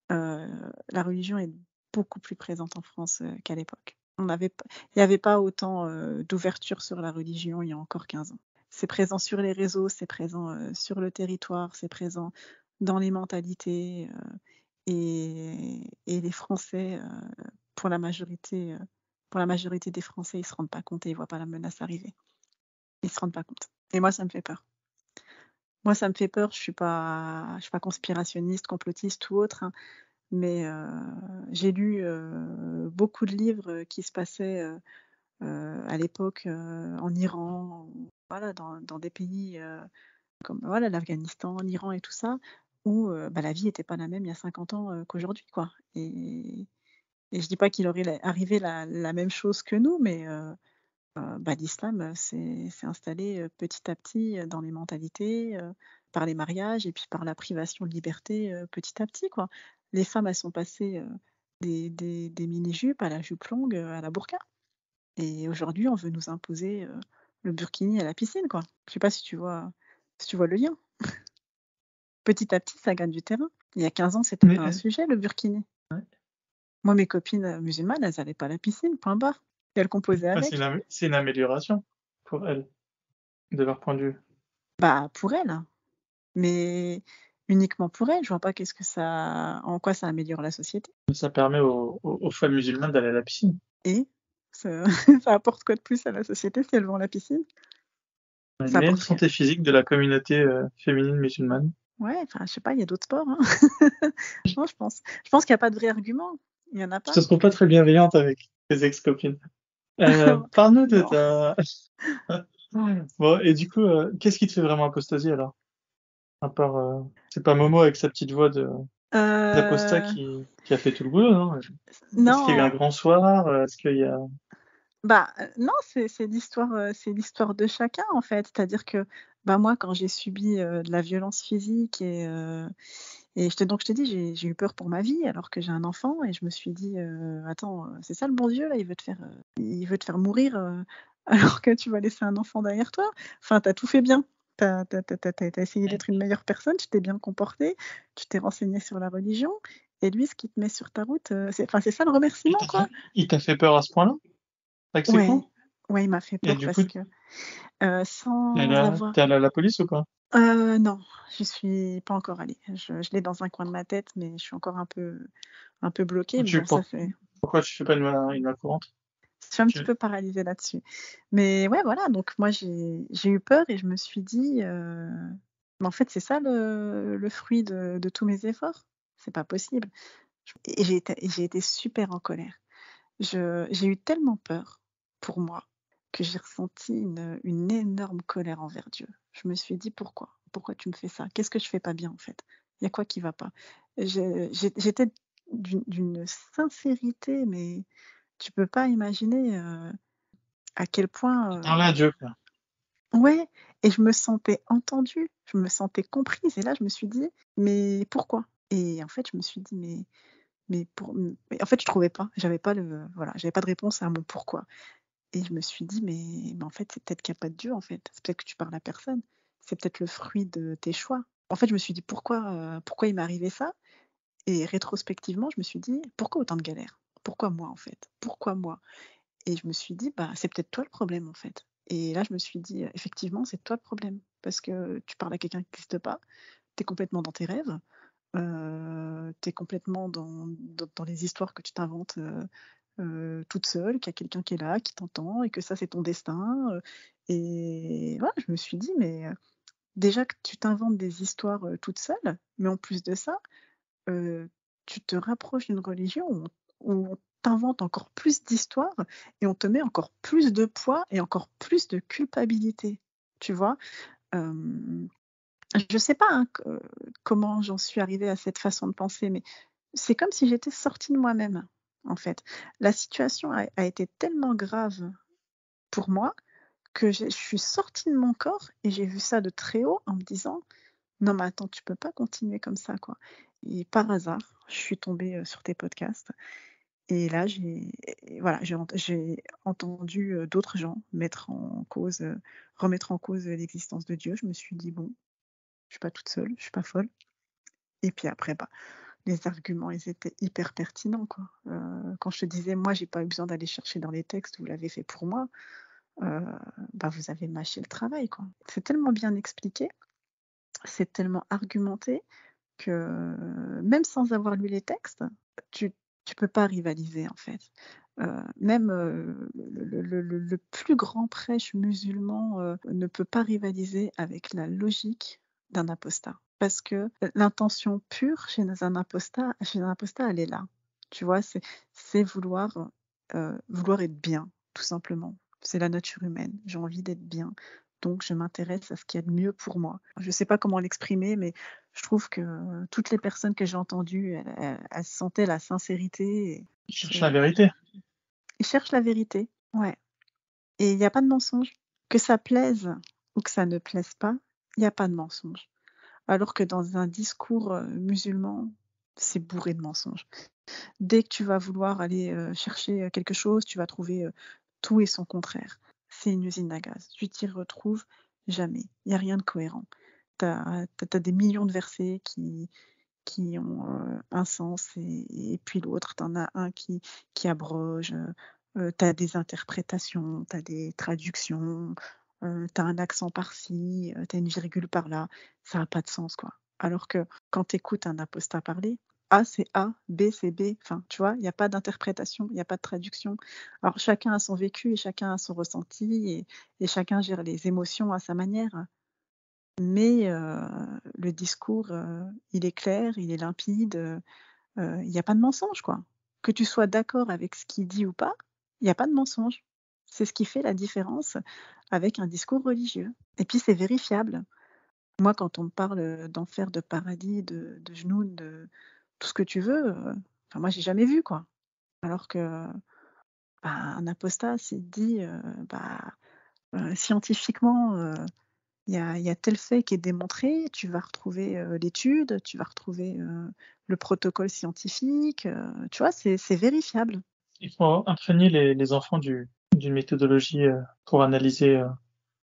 la religion est beaucoup plus présente en France, qu'à l'époque. Il y avait pas autant, d'ouverture sur la religion il y a encore 15 ans. C'est présent sur les réseaux, c'est présent, sur le territoire, c'est présent dans les mentalités, et les Français, pour la majorité, pour la majorité des Français, ils se rendent pas compte et ils voient pas la menace arriver. Ils se rendent pas compte, et moi ça me fait peur. Moi ça me fait peur, je suis pas conspirationniste, complotiste ou autre, hein, mais j'ai lu, beaucoup de livres, qui se passaient, à l'époque, en Iran, ou voilà, dans des pays, comme voilà, l'Afghanistan, l'Iran et tout ça, où, bah, la vie était pas la même il y a 50 ans, qu'aujourd'hui, quoi, et je dis pas qu'il aurait arrivé la même chose que nous, mais bah, l'islam, s'est installé, petit à petit, dans les mentalités, par les mariages et puis par la privation de liberté, petit à petit, quoi. Les femmes, elles sont passées, des mini-jupes à la jupe longue, à la burqa, et aujourd'hui, on veut nous imposer, le burkini à la piscine, quoi. Je sais pas si tu vois le lien? Petit à petit, ça gagne du terrain. Il y a 15 ans, c'était Mais pas un sujet, le burkini. ouais, Moi, mes copines, musulmanes, elles allaient pas à la piscine, point barre, et elles composaient ouais, avec. c'est une amélioration pour elles, de leur point de vue. Bah, pour elles, hein. Mais uniquement pour elles, je vois pas en quoi ça améliore la société, Ça permet aux femmes musulmanes d'aller à la piscine. et ça ça apporte quoi de plus à la société si elles vont à la piscine? Une Ça meilleure apporte rien. santé physique de la communauté, féminine musulmane. Ouais, enfin, je sais pas, il y a d'autres sports, hein. Non, je pense qu'il y a pas de vrai argument. Il y en a Je pas. te trouve pas très bienveillante avec tes ex-copines. Parle-nous de Non. ta bon, et du coup, qu'est-ce qui te fait vraiment apostasier alors? À part, c'est pas Momo avec sa petite voix de d'apostat Heu, qui a fait tout le boulot, non? Est-ce qu'il y a eu un non, grand soir? Est-ce qu'il y a bah, non, c'est l'histoire de chacun, en fait. C'est-à-dire que, bah, moi, quand j'ai subi, de la violence physique, et je t'ai dit, j'ai eu peur pour ma vie alors que j'ai un enfant, et je me suis dit: «Attends, c'est ça le bon Dieu là? Il veut te faire mourir, alors que tu vas laisser un enfant derrière toi? Enfin, tu as tout fait bien. Tu as essayé d'être une meilleure personne, tu t'es bien comporté, tu t'es renseigné sur la religion, et lui, ce qui te met sur ta route, c'est ça le remerciement, quoi». il t'a fait peur à ce point-là? Avec ses Ouais, coups? ouais, il m'a fait Et peur du coup, parce que, sans avoir tu es allé à la police ou pas? non, j'y suis pas encore allée. Je l'ai dans un coin de ma tête, mais je suis encore un peu bloquée, mais Tu bon, ça pour fait pourquoi tu fais pas une main courante? je suis un petit Tu peu paralysée là-dessus. Mais ouais, voilà, donc moi j'ai eu peur et je me suis dit, «Mais en fait, c'est ça le fruit de tous mes efforts? C'est pas possible». Et j'ai été super en colère. J'ai eu tellement peur pour moi que j'ai ressenti une énorme colère envers Dieu. Je me suis dit: «Pourquoi? Pourquoi tu me fais ça? Qu'est-ce que je fais pas bien, en fait? Il y a quoi qui va pas?» J'étais d'une sincérité, mais tu peux pas imaginer, à quel point, parlais à Dieu, quoi. ouais, et je me sentais entendue, je me sentais comprise, et là je me suis dit: «Mais pourquoi?» Et en fait je me suis dit: Mais en fait je trouvais pas, j'avais pas de réponse à mon pourquoi, et je me suis dit: «Mais en fait c'est peut-être qu'il y a pas de Dieu, en fait, c'est peut-être que tu parles à personne, c'est peut-être le fruit de tes choix». En fait je me suis dit: «Pourquoi il m'est arrivé ça?» Et rétrospectivement je me suis dit: «Pourquoi autant de galères? Pourquoi moi, en fait? Pourquoi moi?» Et je me suis dit: «Bah, c'est peut-être toi le problème, en fait». Et là, je me suis dit: «Effectivement, c'est toi le problème, parce que tu parles à quelqu'un qui n'existe pas, tu es complètement dans tes rêves, tu es complètement dans les histoires que tu t'inventes, toute seule, qu'il y a quelqu'un qui est là, qui t'entend et que ça, c'est ton destin», et voilà, je me suis dit: «Mais, déjà que tu t'inventes des histoires, toute seule, mais en plus de ça, heu, tu te rapproches d'une religion où on t'invente encore plus d'histoires et on te met encore plus de poids et encore plus de culpabilité». Tu vois? Hem, je sais pas, hein, comment j'en suis arrivée à cette façon de penser, mais c'est comme si j'étais sortie de moi-même, en fait. La situation a été tellement grave pour moi que je suis sortie de mon corps et j'ai vu ça de très haut en me disant: «Non mais attends, tu peux pas continuer comme ça, quoi». Et par hasard, je suis tombée, sur tes podcasts et là voilà, j'ai entendu, d'autres gens remettre en cause, l'existence de Dieu. Je me suis dit: «Bon, je suis pas toute seule, je suis pas folle». Et puis après, bah, les arguments, ils étaient hyper pertinents, quoi. Quand je te disais: «Moi, j'ai pas eu besoin d'aller chercher dans les textes, vous l'avez fait pour moi», heu, bah, vous avez mâché le travail, quoi. C'est tellement bien expliqué, c'est tellement argumenté que même sans avoir lu les textes, tu tu peux pas rivaliser, en fait. Même, le plus grand prêche musulman, ne peut pas rivaliser avec la logique d'un apostat. Parce que l'intention pure chez un apostat, elle est là. Tu vois? C'est vouloir être bien, tout simplement. C'est la nature humaine. J'ai envie d'être bien, donc je m'intéresse à ce qu'il y a de mieux pour moi. Je sais pas comment l'exprimer, mais je trouve que toutes les personnes que j'ai entendues, elles sentaient la sincérité et Ils cherchent la c'est vérité. ils cherchent la vérité, ouais, et il y a pas de mensonge. Que ça plaise ou que ça ne plaise pas, il y a pas de mensonge. Alors que dans un discours, musulman, c'est bourré de mensonges. Dès que tu vas vouloir aller, chercher, quelque chose, tu vas trouver, tout et son contraire. C'est une usine à gaz. Tu t'y retrouves jamais. Il y a rien de cohérent. Tu as des millions de versets qui ont, un sens et puis l'autre, tu en as un qui abroge, tu as des interprétations, tu as des traductions, tu as un accent par-ci, tu as une virgule par-là. Ça a pas de sens, quoi. Alors que quand tu écoutes un apostat parler, A c'est A, B c'est B, enfin, tu vois? Il y a pas d'interprétation, il y a pas de traduction. Alors chacun a son vécu et chacun a son ressenti et chacun gère les émotions à sa manière. Mais le discours, il est clair, il est limpide, il y a pas de mensonge, quoi. Que tu sois d'accord avec ce qu'il dit ou pas, il y a pas de mensonge. C'est ce qui fait la différence avec un discours religieux et puis c'est vérifiable. Moi, quand on me parle, d'enfer, de paradis, de genoux, de tout ce que tu veux, enfin moi j'ai jamais vu, quoi. Alors que, bah, un apostat s'il te dit, bah, scientifiquement, il y a tel fait qui est démontré, tu vas retrouver, l'étude, tu vas retrouver, le protocole scientifique, tu vois? C'est vérifiable. Il faut imprégner les enfants d'une méthodologie, pour analyser,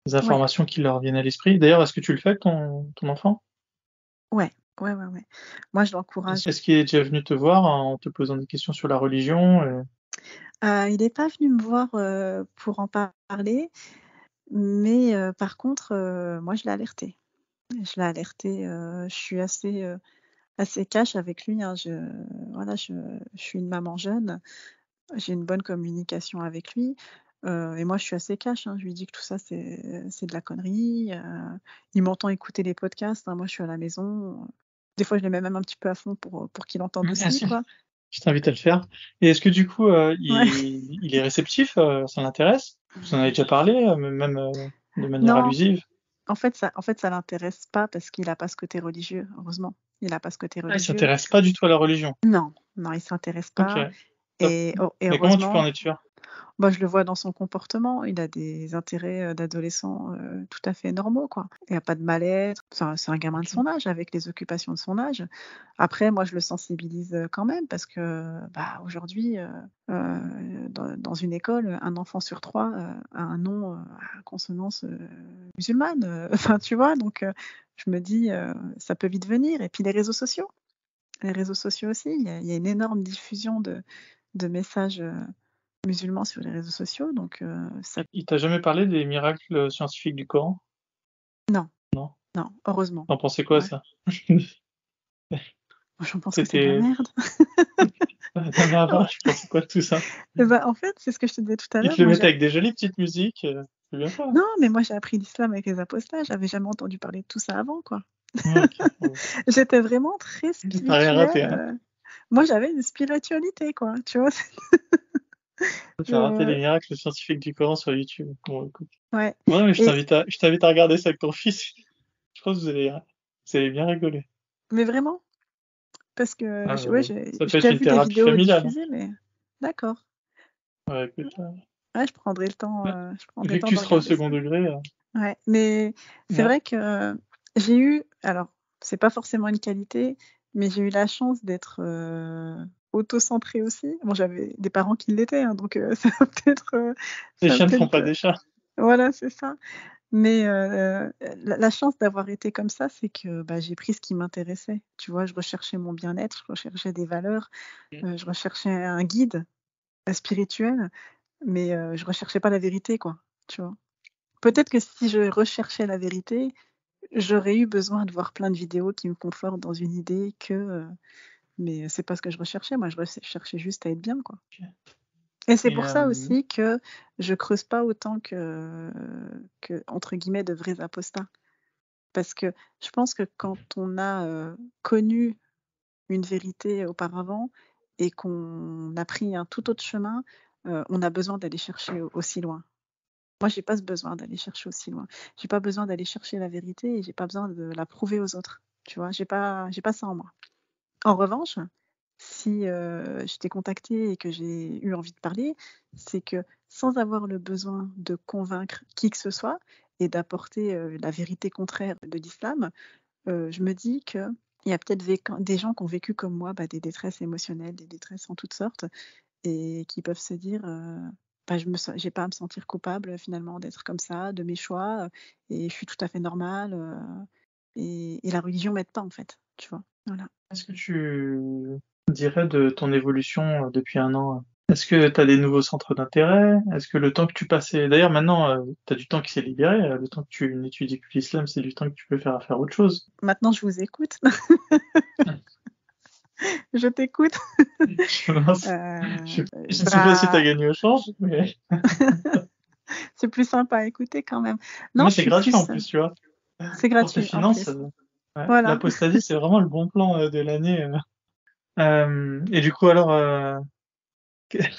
les Ouais, informations qui leur viennent à l'esprit. D'ailleurs, est-ce que tu le fais avec ton enfant? ouais, ouais, ouais, ouais. Moi, je l'encourage. Est-ce qu'il est déjà venu te voir en te posant des questions sur la religion, Il n'est pas venu me voir, pour en parler, mais par contre, moi, je l'ai alerté. Je l'ai alerté, je suis assez cash avec lui, hein. Voilà, je suis une maman jeune. J'ai une bonne communication avec lui, et moi je suis assez cash, hein. Je lui dis que tout ça c'est de la connerie, il m'entend écouter les podcasts, hein. Moi je suis à la maison, des fois je les mets même un petit peu à fond pour qu'il entende Ah aussi, si, quoi. je t'invite à le faire. Et est-ce que du coup, Ouais. il est réceptif, ça l'intéresse? Vous en avez déjà parlé, même, de manière Non, allusive? en fait ça l'intéresse pas parce qu'il a pas ce côté religieux, heureusement. Il a pas ce côté Ah, il religieux. s'intéresse pas du tout à la religion? Non, non, il s'intéresse OK, pas top. et Mais comment tu peux heureusement. en être sûr? Bah, je le vois dans son comportement, il a des intérêts, d'adolescent, tout à fait normaux, quoi. Il y a pas de mal-être, c'est un gamin de OK. son âge, avec les occupations de son âge. Après, moi, je le sensibilise, quand même parce que, bah, aujourd'hui, dans une école, un enfant sur 3 a un nom, à consonance, musulmane, enfin, tu vois? Donc je me dis, ça peut vite venir et puis les réseaux sociaux aussi, il y a une énorme diffusion de messages, musulmans sur les réseaux sociaux, donc ça... Il t'a jamais parlé des miracles scientifiques du Coran? Non, Non. non, heureusement. T'en pensais quoi, Ouais. ça? Moi, j'en pense que c'est de la C'était... merde. Non, mais avant, je pensais quoi de tout ça? En fait, c'est ce que je te disais tout à Ils l'heure. te le Moi, mettent avec des jolies petites musiques, c'est bien ça. non, mais moi, j'ai appris l'islam avec les apostats. J'avais jamais entendu parler de tout ça avant, quoi. Ok, bon. J'étais vraiment très T'as rien raté, spirituelle. hein. Moi, j'avais une spiritualité, quoi. Tu vois. T'as raté les Je- miracles scientifiques du Coran sur YouTube. Bon, écoute. Ouais. Ouais, mais Et je t'invite à regarder ça avec ton fils. Je pense que vous allez bien rigoler. mais vraiment, parce que Ah, ouais, ça j'ai peut être déjà une vu des thérapie vidéos familiale, hein. diffusées, mais d'accord. Ouais, écoute, Ouais, je prendrai le temps, vu que de tu seras au regarder ça. second degré, Ouais, mais c'est ouais. vrai que j'ai eu, alors c'est pas forcément une qualité, mais j'ai eu la chance d'être auto-centrée aussi. Bon, j'avais des parents qui l'étaient, hein, donc Les ça va chiens ne font peut-être, pas des chats. voilà, c'est ça. Mais la chance d'avoir été comme ça, c'est que bah, j'ai pris ce qui m'intéressait. Tu vois, je recherchais mon bien-être, je recherchais des valeurs, je recherchais un guide spirituel, mais je recherchais pas la vérité, quoi. Tu vois. Peut-être que si je recherchais la vérité, j'aurais eu besoin de voir plein de vidéos qui me confortent dans une idée mais c'est pas ce que je recherchais. Moi, je cherchais juste à être bien, quoi. Et c'est Et, pour ça aussi que je creuse pas autant que entre guillemets «de vrais apostats». Parce que je pense que quand on a, connu une vérité auparavant et qu'on a pris un tout autre chemin, on a besoin d'aller chercher aussi loin. Moi, j'ai pas ce besoin d'aller chercher aussi loin. J'ai pas besoin d'aller chercher la vérité et j'ai pas besoin de la prouver aux autres. Tu vois? J'ai pas ça en moi. En revanche, si, je t'ai contacté et que j'ai eu envie de parler, c'est que sans avoir le besoin de convaincre qui que ce soit et d'apporter, la vérité contraire de l'islam, je me dis qu'il y a peut-être des gens qui ont vécu comme moi, bah, des détresses émotionnelles, des détresses en toutes sortes et qui peuvent se dire, bah, j'ai pas à me sentir coupable finalement d'être comme ça, de mes choix, et je suis tout à fait normale, et la religion m'aide pas en fait, tu vois? Voilà. qu'est-ce que tu dirais de ton évolution depuis un an? Est-ce que tu as des nouveaux centres d'intérêt? Est-ce que le temps que tu passais... D'ailleurs, maintenant, tu as du temps qui s'est libéré. Le temps que tu n'étudies plus l'islam, c'est du temps que tu peux faire autre chose. Maintenant je vous écoute. Je t'écoute. Je sais pas si tu as Bah, gagné au change, mais c'est plus sympa à écouter quand même. Non, moi, je c'est suis gratuit en plus, plus, tu vois. c'est Pour tes gratuit en finances, plus. ouais, Voilà. l'apostasie, c'est vraiment le bon plan de l'année. Et du coup, alors,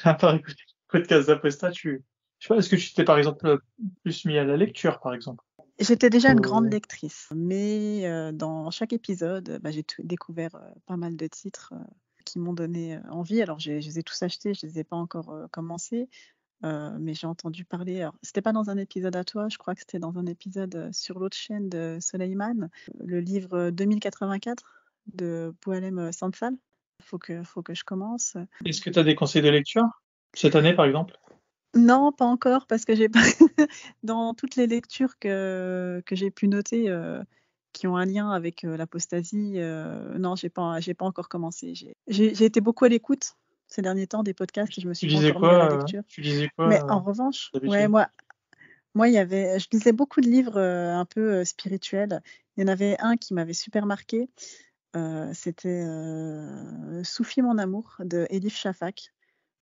à part écouter le podcast d'Apostat, je sais pas, est-ce que tu t'es par exemple plus mis à la lecture, par exemple? J'étais déjà une grande Ou- lectrice, mais dans chaque épisode, bah, j'ai découvert pas mal de titres qui m'ont donné envie. Alors, je les ai tous achetés, je les ai pas encore commencés, mais j'ai entendu parler. Alors, c'était pas dans un épisode à toi, je crois que c'était dans un épisode sur l'autre chaîne de Soleiman, le livre 2084 de Boualem Sansal. Faut que je commence. Est-ce que tu as des conseils de lecture cette année, par exemple? Non, pas encore, parce que j'ai pas dans toutes les lectures que j'ai pu noter, qui ont un lien avec, l'apostasie, non, j'ai pas encore commencé. J'ai été beaucoup à l'écoute ces derniers temps des podcasts et je me Tu suis pas lisais encore mis à la quoi, lecture. Mais en revanche, ouais, d'habitude? moi, je lisais beaucoup de livres, un peu, spirituels. Il y en avait un qui m'avait super marqué, c'était, Soufi mon amour de Elif Shafak.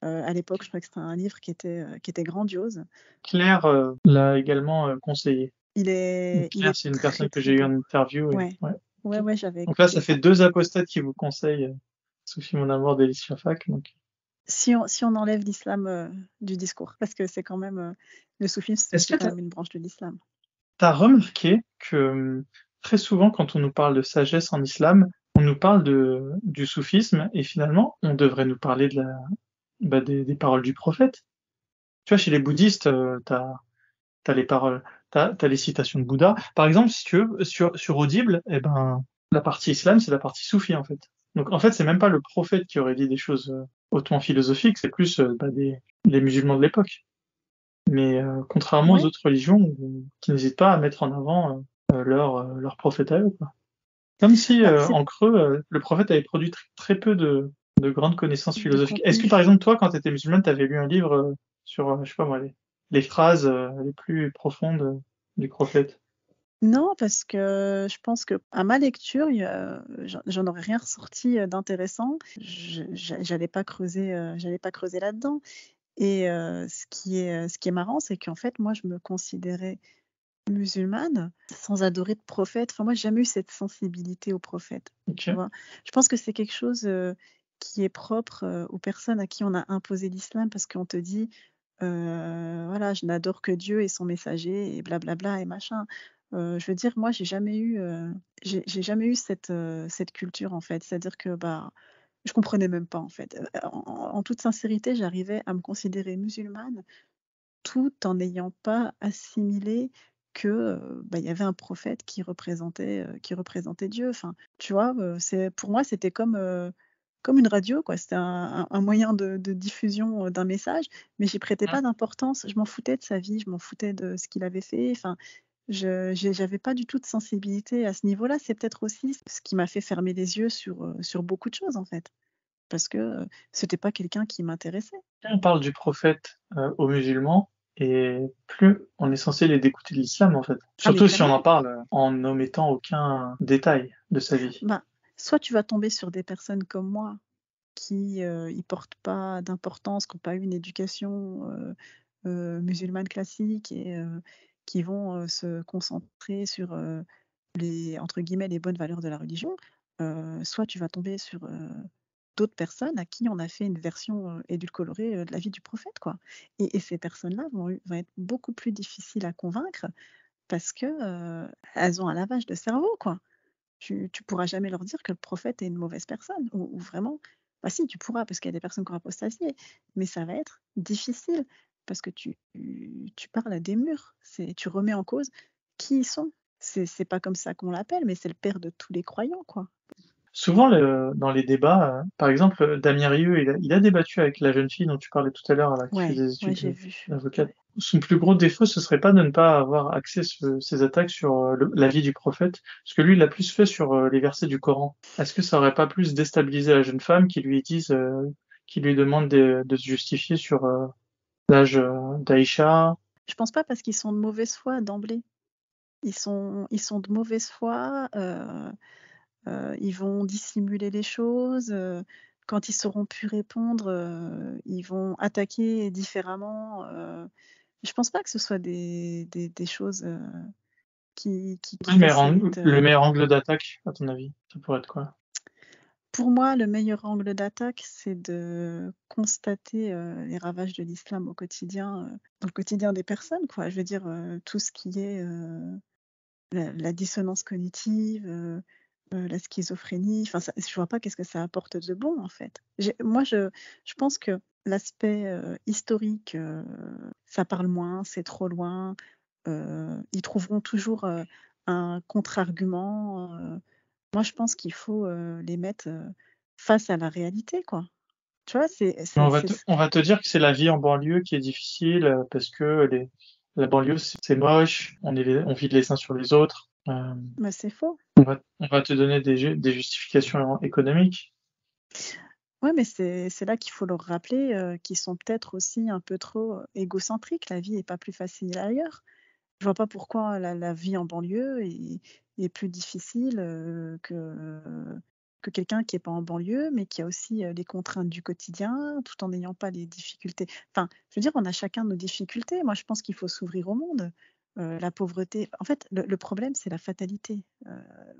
À l'époque, je crois que c'était un livre qui était grandiose. Claire l'a également conseillé. Donc, Il Claire, est c'est une très, personne que très j'ai eue beau. en interview. Ouais. Ouais. Ouais, Ok. ouais, j'avais Donc là, écouté ça fait ça. 2 apostates qui vous conseillent Sophie, mon amour d'Alice Shafak. Donc, Si on enlève l'islam, du discours, parce que c'est quand même, le soufisme, est-ce c'est que quand tu même une branche de l'islam. as remarqué que très souvent, quand on nous parle de sagesse en islam, on nous parle du soufisme et finalement, on devrait nous parler des paroles du prophète. Tu vois, chez les bouddhistes, t'as les paroles, t'as les citations de Bouddha. Par exemple, si tu veux, sur Audible, eh ben, la partie islam, c'est la partie soufie, en fait. Donc, en fait, c'est même pas le prophète qui aurait dit des choses hautement philosophiques, c'est plus les musulmans de l'époque. Mais contrairement aux Ouais, autres religions qui n'hésitent pas à mettre en avant leur prophète à eux, quoi. Comme si, bah, c'est en creux, le prophète avait produit très peu de grandes connaissances de philosophiques. Est-ce que, contenu. par exemple, toi, quand tu étais musulmane, tu avais lu un livre sur, je sais pas moi, les phrases les plus profondes du prophète? Non, parce que je pense que à ma lecture, j'en aurais rien ressorti d'intéressant. J'allais pas creuser là-dedans. Et ce qui est marrant, c'est qu'en fait, moi, je me considérais musulmane sans adorer de prophète. Enfin, moi, j'ai jamais eu cette sensibilité au prophète, tu Ok. vois? Je pense que c'est quelque chose, qui est propre, aux personnes à qui on a imposé l'islam parce qu'on te dit, voilà: «Je n'adore que Dieu et son messager» et blablabla et machin. Je veux dire, moi, j'ai jamais eu cette culture, en fait. C'est-à-dire que, bah, je comprenais même pas, en fait. En toute sincérité, j'arrivais à me considérer musulmane tout en n'ayant pas assimilé que, bah, il y avait un prophète qui représentait Dieu. Enfin, tu vois? Pour moi, c'était comme une radio, quoi. C'était un moyen de diffusion, d'un message, mais j'y prêtais Mm. pas d'importance. Je m'en foutais de sa vie, je m'en foutais de ce qu'il avait fait. Enfin, j'avais pas du tout de sensibilité à ce niveau-là. C'est peut-être aussi ce qui m'a fait fermer les yeux sur beaucoup de choses, en fait, parce que, c'était pas quelqu'un qui m'intéressait. Plus on parle du prophète aux musulmans, et plus on est censé les d'écouter de l'islam, en fait. Ah mais Surtout si on en clairement! parle en omettant aucun détail de sa vie. Bah, soit tu vas tomber sur des personnes comme moi qui, y portent pas d'importance, qui ont pas eu une éducation, musulmane classique et qui vont, se concentrer sur, les entre guillemets «les bonnes valeurs de la religion», soit tu vas tomber sur, d'autres personnes à qui on a fait une version, édulcorée, de la vie du prophète, quoi, et ces personnes-là vont être beaucoup plus difficiles à convaincre parce que, elles ont un lavage de cerveau, quoi. Tu pourras jamais leur dire que le prophète est une mauvaise personne ou vraiment, bah si, tu pourras parce qu'il y a des personnes qui ont apostasié, mais ça va être difficile parce que tu parles à des murs. Tu remets en cause qui ils sont. C'est pas comme ça qu'on l'appelle, mais c'est le père de tous les croyants, quoi. Souvent, dans les débats, par exemple, Damien Rieu, il a débattu avec la jeune fille dont tu parlais tout à l'heure, là, qui fait Ouais, des ouais, études j'ai vu. d'avocate. Ouais. Son plus gros défaut, ce serait pas de ne pas avoir axé ses attaques sur la vie du prophète, parce que lui, il a plus fait sur les versets du Coran. Est-ce que ça aurait pas plus déstabilisé la jeune femme qui lui demande de se justifier sur l'âge d'Aïcha? Je pense pas parce qu'ils sont de mauvaise foi d'emblée. Ils sont de mauvaise foi, ils vont dissimuler les choses, quand ils sauront plus répondre, ils vont attaquer différemment, je pense pas que ce soit des choses, qui facilitent, Le meilleur angle d'attaque, à ton avis, ça pourrait être quoi? pour moi, le meilleur angle d'attaque, c'est de constater, les ravages de l'islam au quotidien, dans le quotidien des personnes, quoi. Je veux dire, tout ce qui est, la dissonance cognitive, la schizophrénie, enfin ça je vois pas qu'est-ce que ça apporte de bon, en fait. Je pense que l'aspect, historique, ça parle moins, c'est trop loin, ils trouveront toujours, un contre-argument, moi je pense qu'il faut, les mettre, face à la réalité, quoi. Tu vois? Mais on va te dire que c'est la vie en banlieue qui est difficile parce que la banlieue, c'est moche, on vit les uns sur les autres. Bah, c'est faux. On va te donner des justifications économiques. Ouais, mais c'est là qu'il faut leur rappeler, qu'ils sont peut-être aussi un peu trop, égocentriques. La vie est pas plus facile ailleurs. Je vois pas pourquoi la vie en banlieue est plus difficile, que quelqu'un qui est pas en banlieue, mais qui a aussi, les contraintes du quotidien, tout en n'ayant pas les difficultés. Enfin, je veux dire, on a chacun nos difficultés. Moi, je pense qu'il faut s'ouvrir au monde. La pauvreté en fait, le problème, c'est la fatalité,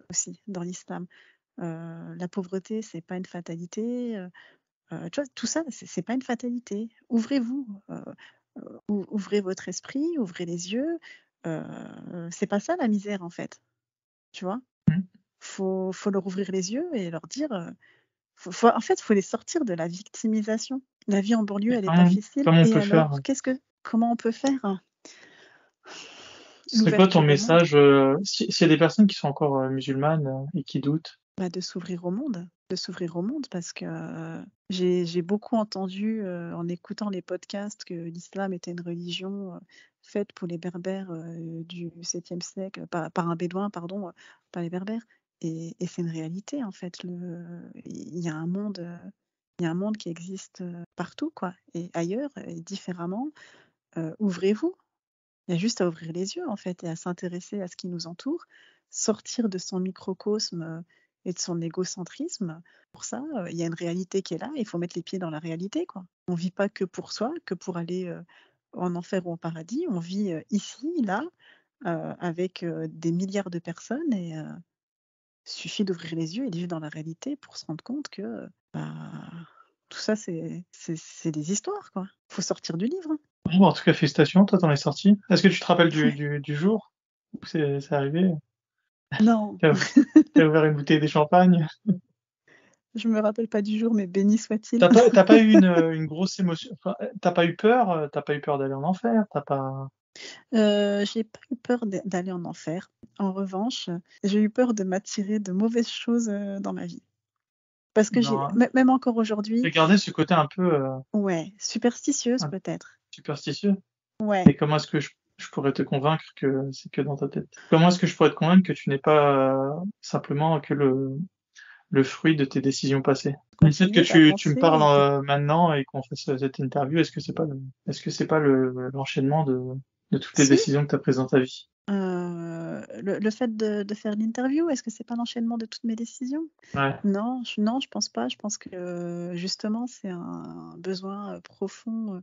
aussi dans l'islam. La pauvreté, c'est pas une fatalité, tu vois? Tout ça, c'est pas une fatalité. Ouvrez-vous, ouvrez votre esprit, ouvrez les yeux, c'est pas ça la misère, en fait, tu vois? Mm. Faut leur ouvrir les yeux et leur dire, faut les sortir de la victimisation. La vie en banlieue, Et elle est pas facile comment on et peut faire? alors, comment on peut faire? Ce serait quoi ton L'ouverture au monde, message s'il y a des personnes qui sont encore musulmanes et qui doutent? bah, de s'ouvrir au monde parce que, j'ai beaucoup entendu, en écoutant les podcasts que l'islam était une religion, faite pour les berbères, du 7e siècle, par un bédouin, pardon, pas les berbères, et c'est une réalité en fait. Il y a un monde, Il y a un monde qui existe partout, quoi, et ailleurs, et différemment. Ouvrez-vous. Il y a juste à ouvrir les yeux, en fait, et à s'intéresser à ce qui nous entoure, sortir de son microcosme et de son égocentrisme. Pour ça, il y a une réalité qui est là, il faut mettre les pieds dans la réalité, quoi. On vit pas que pour soi, que pour aller en enfer ou en paradis. On vit ici, là, avec des milliards de personnes, et suffit d'ouvrir les yeux et de vivre dans la réalité pour se rendre compte que bah, tout ça, c'est des histoires, quoi. Faut sortir du livre. Hein. Bon, en tout cas, félicitations, toi, t'en es sorti. Est-ce que tu te rappelles du jour où c'est arrivé? Non, T'as t'as ouvert une bouteille de champagne? je me rappelle pas du jour, mais béni soit-il. T'as pas eu une grosse émotion, enfin, t'as pas eu peur, t'as pas eu peur d'aller en enfer, t'as pas... J'ai pas eu peur d'aller en enfer. En revanche, j'ai eu peur de m'attirer de mauvaises choses dans ma vie. Parce que Non, même encore aujourd'hui, j'ai gardé ce côté un peu ouais, superstitieuse un- peut-être. superstitieux. Ouais. Et comment est-ce que je pourrais te convaincre que c'est que dans ta tête? Comment est-ce que je pourrais te convaincre que tu n'es pas simplement que le fruit de tes décisions passées? Le fait que Continuer tu me d'avancer parles et de maintenant et qu'on fasse cette interview, est-ce que c'est pas l'enchaînement de toutes les si, décisions que tu as prises dans ta vie? le fait de faire l'interview, est-ce que c'est pas l'enchaînement de toutes mes décisions? Ouais. Non, je pense pas. Je pense que, justement, c'est un besoin, profond,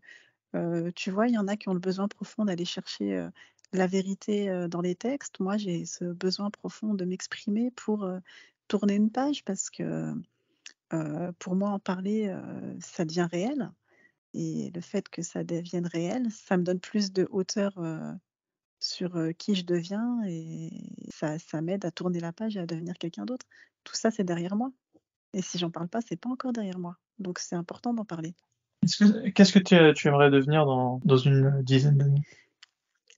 tu vois, il y en a qui ont le besoin profond d'aller chercher, la vérité, dans les textes. Moi, j'ai ce besoin profond de m'exprimer pour, tourner une page parce que, pour moi, en parler, ça devient réel, et le fait que ça devienne réel, ça me donne plus de hauteur, sur, qui je deviens, et ça m'aide à tourner la page et à devenir quelqu'un d'autre. Tout ça, c'est derrière moi, et si j'en parle pas, c'est pas encore derrière moi. Donc c'est important d'en parler. Qu'est-ce que tu aimerais devenir dans une dizaine d'années?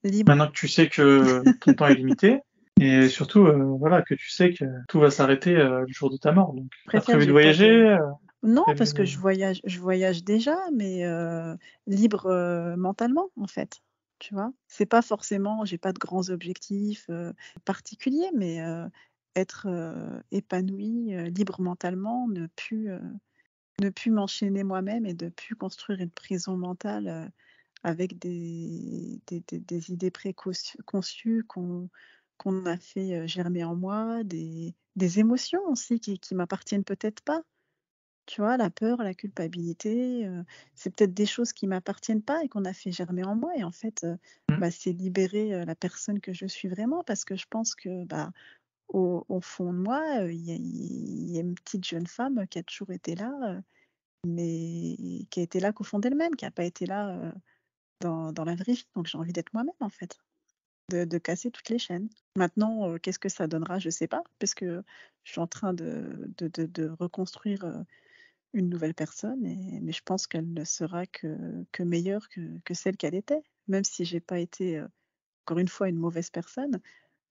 Libre. Maintenant que tu sais que ton temps est limité, et surtout, voilà, que tu sais que tout va s'arrêter le jour de ta mort. Donc, Je t'as préfère, prévu de j'ai pas voyager, de non, prévu parce que de... je voyage déjà, mais libre, mentalement, en fait, tu vois? C'est pas forcément j'ai pas de grands objectifs, particuliers, mais être, épanouie, libre mentalement, ne plus m'enchaîner moi-même et de plus construire une prison mentale, avec des idées préconçues qu'on a fait, germer en moi, des émotions aussi qui m'appartiennent peut-être pas. Tu vois? La peur, la culpabilité, c'est peut-être des choses qui m'appartiennent pas et qu'on a fait germer en moi, et en fait, Hmm. bah, c'est libérer, la personne que je suis vraiment, parce que je pense que, bah, au fond de moi, il y a une petite jeune femme qui a toujours été là, mais qui a été là qu'au fond d'elle-même, qui a pas été là, dans la vraie vie. Donc j'ai envie d'être moi-même, en fait, de casser toutes les chaînes. Maintenant, qu'est-ce que ça donnera? Je sais pas, parce que je suis en train de reconstruire, une nouvelle personne, mais je pense qu'elle ne sera que meilleure que celle qu'elle était. Même si j'ai pas été, encore une fois, une mauvaise personne,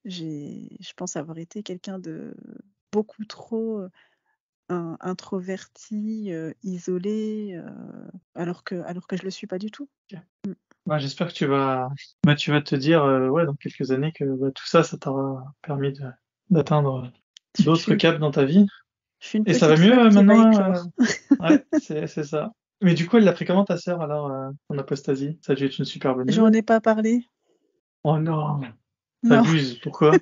je pense avoir été quelqu'un de beaucoup trop, introverti, isolé, alors que je le suis pas du tout. Ok. Mmh. Bah, j'espère que tu vas te dire, ouais, dans quelques années que bah, tout ça, ça t'aura permis d'atteindre Je suis d'autres une caps dans ta vie. je suis une Et ça va petite mieux fleur qui va maintenant là. éclore. Ouais, c'est ça. Mais du coup, elle l'a pris comment ta sœur alors en apostasie? Ça a dû être une super bonne J'en nouvelle. ai pas parlé. Oh non, Non. t'abuses. Pourquoi?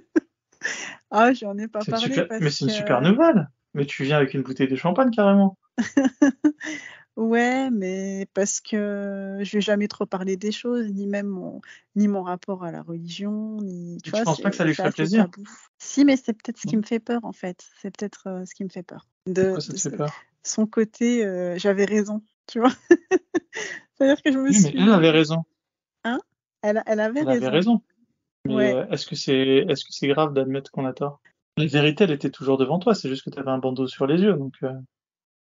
Ah, j'en ai pas parlé Mais parce c'est une super que nouvelle. Mais tu viens avec une bouteille de champagne carrément. ouais, mais parce que je vais jamais trop parler des choses, ni mon rapport à la religion, ni tu Et tu vois? penses pas que ça lui C'est ferait assez plaisir? tabou. Si, mais c'est peut-être ce qui Non. me fait peur, en fait. C'est peut-être, ce qui me fait peur. Pourquoi De ça de te fait ce peur? son côté, «j'avais raison», tu vois? C'est-à-dire que je me Oui, mais elle suis avait raison. hein? Elle avait Elle avait raison. raison. Mais Ouais. est-ce que c'est grave d'admettre qu'on a tort? La vérité, elle était toujours devant toi. C'est juste que tu avais un bandeau sur les yeux. Donc,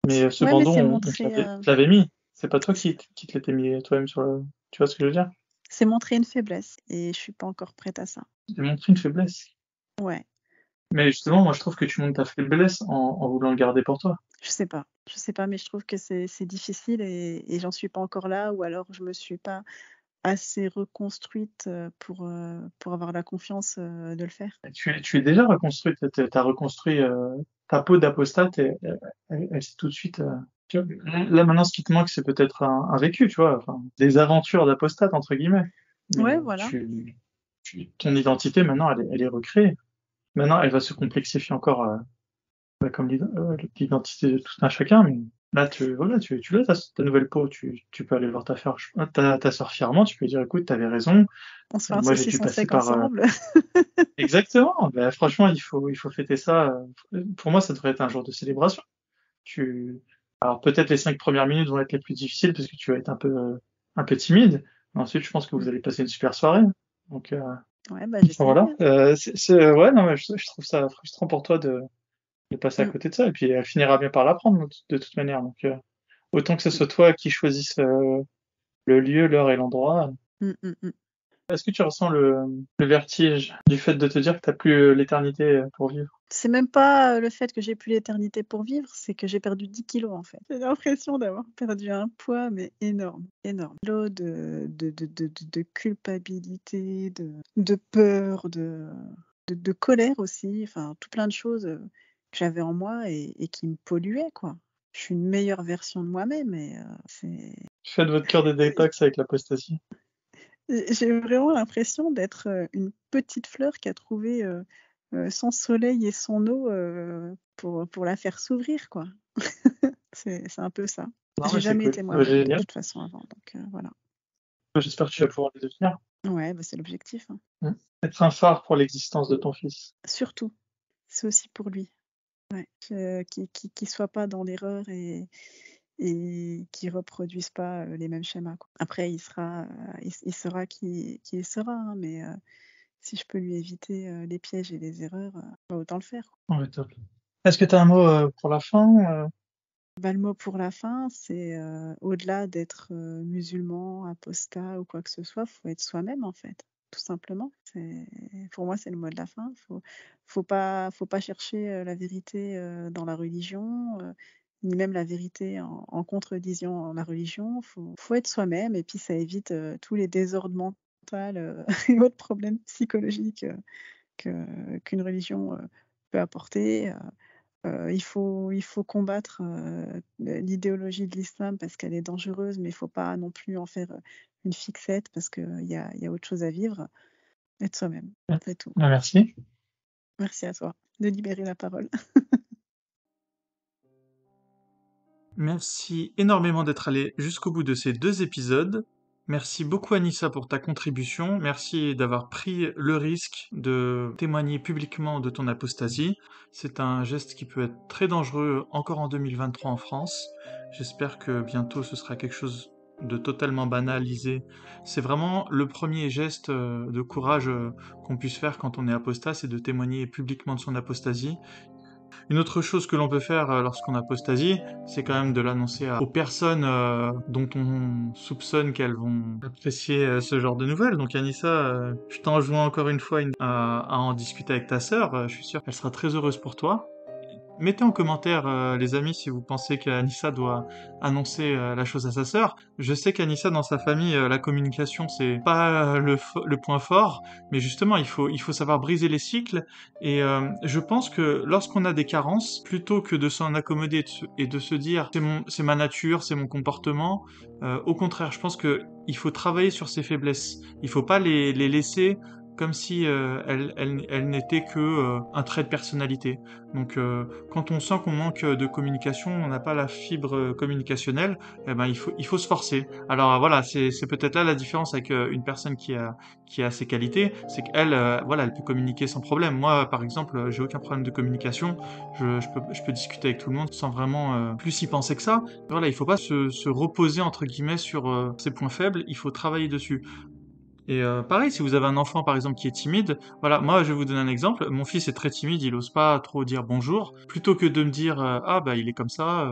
mais ce Ouais, mais bandeau, c'est on montrer, te l'avait mis. C'est pas toi qui te l'étais mis toi-même sur le. Tu vois ce que je veux dire? c'est montrer une faiblesse, et je suis pas encore prête à ça. J'ai montré une faiblesse. Ouais. Mais justement, moi, je trouve que tu montres ta faiblesse en voulant le garder pour toi. Je sais pas, mais je trouve que c'est difficile, et j'en suis pas encore là, ou alors je me suis pas assez reconstruite, pour avoir la confiance, de le faire. Et tu es déjà reconstruite. Tu as reconstruit ta peau d'apostate et elle s'est tout de suite Tu vois, là, maintenant, ce qui te manque, c'est peut-être un vécu, tu vois, enfin, des aventures d'apostate, entre guillemets. Mais Ouais, voilà. ton identité, maintenant, elle est recréée. Maintenant, elle va se complexifier encore, comme l'identité de tout un chacun, mais là, voilà, tu l'as, ta nouvelle peau, tu peux aller voir ta sœur fièrement, tu peux lui dire, écoute, t'avais raison, On se fait un moi, j'ai dû saucisson passer sec par, ensemble. exactement, bah, franchement, il faut fêter ça, pour moi, ça devrait être un jour de célébration. Tu... Alors peut-être les 5 premières minutes vont être les plus difficiles parce que tu vas être un peu timide. Mais ensuite, je pense que vous allez passer une super soirée. Donc Ouais, bah voilà. j'essaierai. Ouais, non, mais je trouve ça frustrant pour toi de passer à Mm, côté de ça. Et puis elle finira bien par l'apprendre de toute manière. Donc autant que ce soit toi qui choisisse le lieu, l'heure et l'endroit. mm, mm, mm. Est-ce que tu ressens le vertige du fait de te dire que t'as plus l'éternité pour vivre? C'est même pas le fait que j'ai plus l'éternité pour vivre, c'est que j'ai perdu 10 kilos en fait. J'ai l'impression d'avoir perdu un poids, mais énorme, énorme. Lot de culpabilité, de peur, de colère aussi, enfin tout plein de choses que j'avais en moi et qui me polluaient, quoi. Je suis une meilleure version de moi-même, mais Faites votre cœur de détox avec l'apostasie. j'ai vraiment l'impression d'être une petite fleur qui a trouvé son soleil et son eau pour la faire s'ouvrir, quoi. C'est un peu ça. Non, J'ai mais c'est jamais cool. été Bah, moi-même de génial. toute façon avant, donc voilà. J'espère que tu vas pouvoir les devenir. Ouais, bah, c'est l'objectif, hein. Mmh. Être un phare pour l'existence de ton fils. Surtout, c'est aussi pour lui. Ouais, qu'il soit pas dans l'erreur et qu'il reproduise pas les mêmes schémas, quoi. Après, il sera qui il sera, hein, mais si je peux lui éviter les pièges et les erreurs, bah, autant le faire, quoi. Ouais, top. Est-ce que tu as un mot pour la fin? Bah, le mot pour la fin, c'est au-delà d'être musulman, apostat ou quoi que ce soit, faut être soi-même en fait, tout simplement. Pour moi, c'est le mot de la fin. Faut pas chercher la vérité dans la religion, ni même la vérité en contredisant la religion. Faut être soi-même et puis ça évite tous les désordres mentaux et autres problèmes psychologiques qu'une religion peut apporter. Il faut combattre l'idéologie de l'islam parce qu'elle est dangereuse, mais il ne faut pas non plus en faire une fixette parce qu'il y a autre chose à vivre. Être soi-même, c'est tout. Merci. Merci à toi de libérer la parole. Merci énormément d'être allé jusqu'au bout de ces 2 épisodes. Merci beaucoup Anissa pour ta contribution. Merci d'avoir pris le risque de témoigner publiquement de ton apostasie. C'est un geste qui peut être très dangereux encore en 2023 en France. J'espère que bientôt ce sera quelque chose de totalement banalisé. C'est vraiment le premier geste de courage qu'on puisse faire quand on est apostat, c'est de témoigner publiquement de son apostasie. Une autre chose que l'on peut faire lorsqu'on apostasie, c'est quand même de l'annoncer aux personnes dont on soupçonne qu'elles vont apprécier ce genre de nouvelles. Donc Anissa, je t'enjoins encore une fois à en discuter avec ta sœur. Je suis sûr qu'elle sera très heureuse pour toi. Mettez en commentaire, les amis, si vous pensez qu'Anissa doit annoncer la chose à sa sœur. Je sais qu'Anissa, dans sa famille, la communication, c'est pas le point fort, mais justement, il faut savoir briser les cycles. Et je pense que lorsqu'on a des carences, plutôt que de s'en accommoder et de se dire c'est ma nature, c'est mon comportement, au contraire, je pense que il faut travailler sur ses faiblesses. Il faut pas les laisser comme si elles n'étaient que un trait de personnalité. Donc, quand on sent qu'on manque de communication, on n'a pas la fibre communicationnelle, eh ben il faut se forcer. Alors voilà, c'est peut-être là la différence avec une personne qui a ses qualités, c'est qu'elle voilà, elle peut communiquer sans problème. Moi, par exemple, j'ai aucun problème de communication. Je peux discuter avec tout le monde sans vraiment plus y penser que ça. Voilà, il faut pas se reposer entre guillemets sur ses points faibles. Il faut travailler dessus. Et pareil, si vous avez un enfant par exemple qui est timide, voilà, moi je vais vous donner un exemple. Mon fils est très timide, il ose pas trop dire bonjour. Plutôt que de me dire ah bah il est comme ça,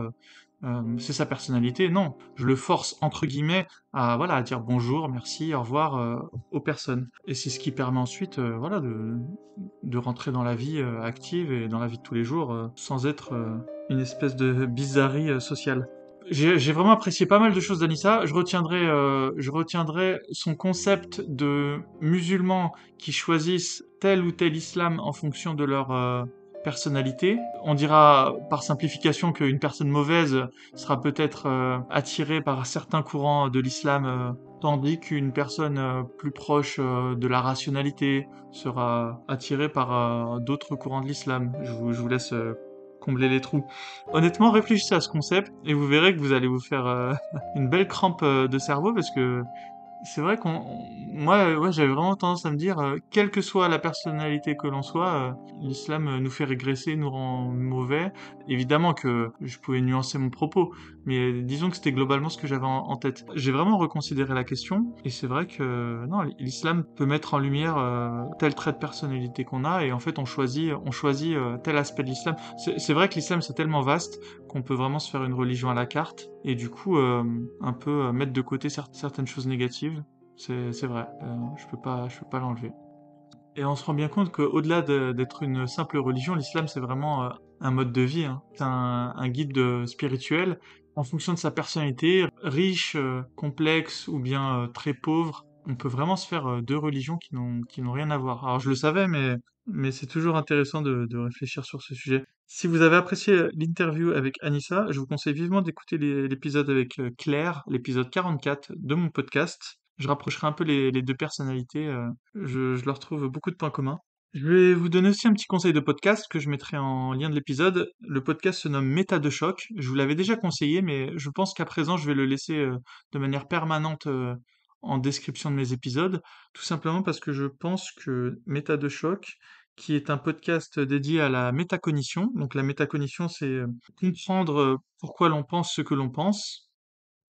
c'est sa personnalité. Non, je le force entre guillemets à voilà à dire bonjour, merci, au revoir aux personnes. Et c'est ce qui permet ensuite voilà de rentrer dans la vie active et dans la vie de tous les jours sans être une espèce de bizarrerie sociale. J'ai vraiment apprécié pas mal de choses d'Anissa. Je retiendrai son concept de musulmans qui choisissent tel ou tel islam en fonction de personnalité. On dira par simplification qu'une personne mauvaise sera peut-être attirée par certains courants de l'islam, tandis qu'une personne plus proche de la rationalité sera attirée par d'autres courants de l'islam. Je vous laisse combler les trous. Honnêtement, réfléchissez à ce concept et vous verrez que vous allez vous faire une belle crampe de cerveau parce que c'est vrai moi, ouais, j'avais vraiment tendance à me dire, quelle que soit la personnalité que l'on soit, l'islam nous fait régresser, nous rend mauvais. Évidemment que je pouvais nuancer mon propos, mais disons que c'était globalement ce que j'avais en tête. J'ai vraiment reconsidéré la question, et c'est vrai que non, l'islam peut mettre en lumière tel trait de personnalité qu'on a, et en fait on choisit tel aspect de l'islam. C'est vrai que l'islam c'est tellement vaste qu'on peut vraiment se faire une religion à la carte, et du coup un peu mettre de côté certaines choses négatives. C'est vrai, je peux pas l'enlever. Et on se rend bien compte qu'au-delà d'être une simple religion, l'islam c'est vraiment un mode de vie, hein. C'est un guide spirituel en fonction de sa personnalité, riche, complexe ou bien très pauvre. On peut vraiment se faire deux religions qui n'ont rien à voir. Alors je le savais, mais c'est toujours intéressant de réfléchir sur ce sujet. Si vous avez apprécié l'interview avec Anissa, je vous conseille vivement d'écouter l'épisode avec Claire, l'épisode 44 de mon podcast. Je rapprocherai un peu les deux personnalités. Je leur trouve beaucoup de points communs. Je vais vous donner aussi un petit conseil de podcast que je mettrai en lien de l'épisode. Le podcast se nomme Méta de choc. Je vous l'avais déjà conseillé, mais je pense qu'à présent, je vais le laisser de manière permanente en description de mes épisodes, tout simplement parce que je pense que Méta de choc, qui est un podcast dédié à la métacognition, donc la métacognition, c'est comprendre pourquoi l'on pense ce que l'on pense,